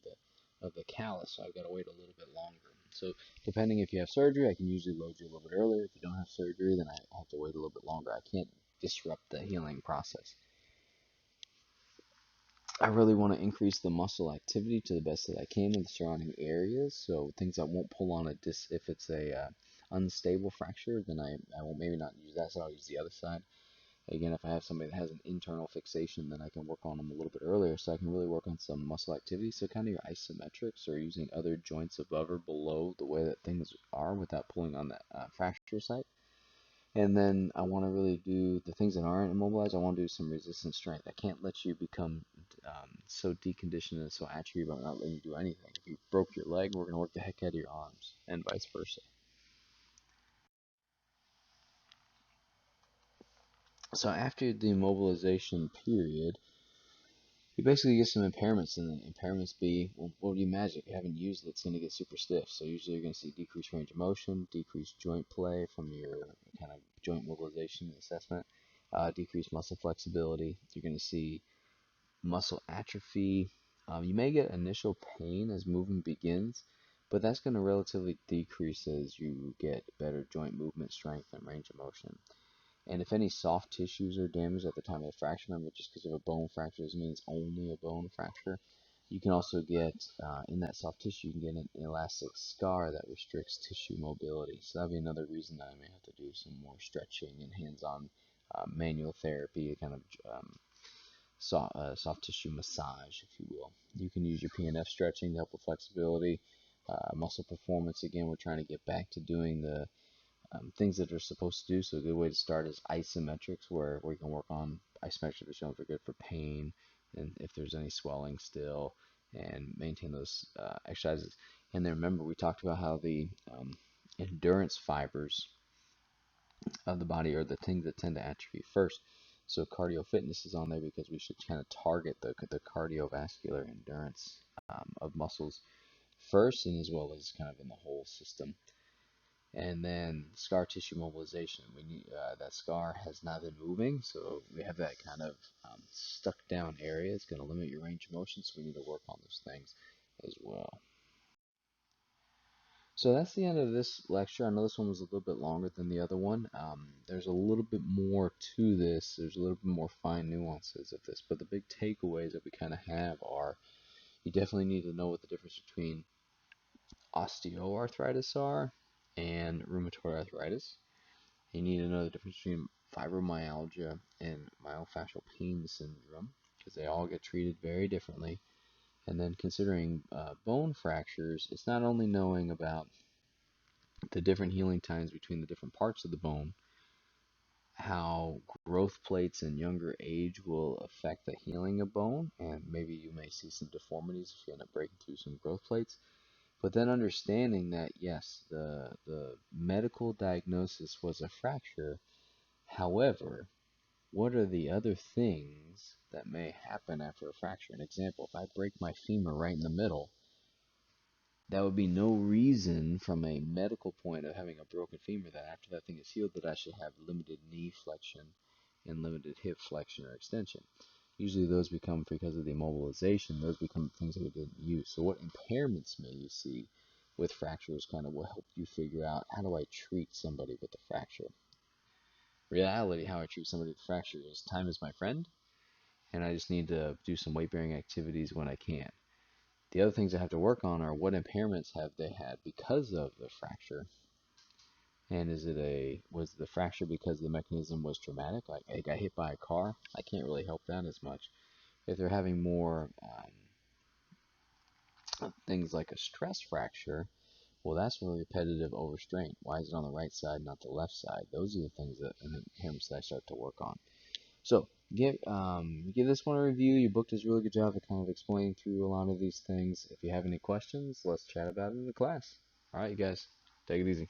S1: of the callus. So I've got to wait a little bit longer. So depending if you have surgery, I can usually load you a little bit earlier. If you don't have surgery, then I have to wait a little bit longer. I can't disrupt the healing process. I really want to increase the muscle activity to the best that I can in the surrounding areas. So things that won't pull on a disc. If it's a unstable fracture, then I will maybe not use that side. I'll use the other side. Again, if I have somebody that has an internal fixation, then I can work on them a little bit earlier. So I can really work on some muscle activity. So kind of your isometrics or using other joints above or below the way that things are without pulling on that fracture site. And then I want to really do the things that aren't immobilized. I want to do some resistance strength. I can't let you become so deconditioned and so atrophy by not letting you do anything. If you broke your leg, we're going to work the heck out of your arms, and vice versa. So after the immobilization period, you basically get some impairments, and the impairments be, well, what do you imagine? If you haven't used it, it's going to get super stiff. So usually you're going to see decreased range of motion, decreased joint play from your kind of joint mobilization assessment, decreased muscle flexibility. You're going to see muscle atrophy. You may get initial pain as movement begins, but that's going to relatively decrease as you get better joint movement strength and range of motion. And if any soft tissues are damaged at the time of the fracture, remember just because of a bone fracture doesn't mean it's only a bone fracture. You can also get, in that soft tissue, you can get an elastic scar that restricts tissue mobility. So that'll be another reason that I may have to do some more stretching and hands-on manual therapy, kind of soft tissue massage, if you will. You can use your PNF stretching to help with flexibility, muscle performance. Again, we're trying to get back to doing the things that are supposed to do. So a good way to start is isometrics, where we can work on isometric positions are good for pain and if there's any swelling still, and maintain those exercises. And then remember, we talked about how the endurance fibers of the body are the things that tend to atrophy first. So cardio fitness is on there because we should kind of target the cardiovascular endurance of muscles first, and as well as kind of in the whole system. And then scar tissue mobilization. We need that scar has not been moving, so we have that kind of stuck down area. It's going to limit your range of motion, so we need to work on those things as well. So that's the end of this lecture. I know this one was a little bit longer than the other one. There's a little bit more to this. There's a little bit more fine nuances of this, but the big takeaways that we kind of have are you definitely need to know what the difference between osteoarthritis are and rheumatoid arthritis. You need to know the difference between fibromyalgia and myofascial pain syndrome because they all get treated very differently. And then considering bone fractures, it's not only knowing about the different healing times between the different parts of the bone, how growth plates in younger age will affect the healing of bone, and maybe you may see some deformities if you end up breaking through some growth plates. But then understanding that, yes, the medical diagnosis was a fracture. However, what are the other things that may happen after a fracture? An example, if I break my femur right in the middle, that would be no reason from a medical point of having a broken femur that after that thing is healed that I should have limited knee flexion and limited hip flexion or extension. Usually those become, because of the immobilization, those become things that we didn't use. So what impairments may you see with fractures kind of will help you figure out, how do I treat somebody with a fracture? Reality, how I treat somebody with a fracture is time is my friend, and I just need to do some weight bearing activities when I can. The other things I have to work on are what impairments have they had because of the fracture, and was the fracture because the mechanism was traumatic, like I got hit by a car? I can't really help that as much. If they're having more things like a stress fracture, well, that's from repetitive overstrain. Why is it on the right side, not the left side? Those are the things that impairments that I start to work on. So give this one a review. Your book does a really good job of kind of explaining through a lot of these things. If you have any questions, let's chat about it in the class. All right, you guys, take it easy.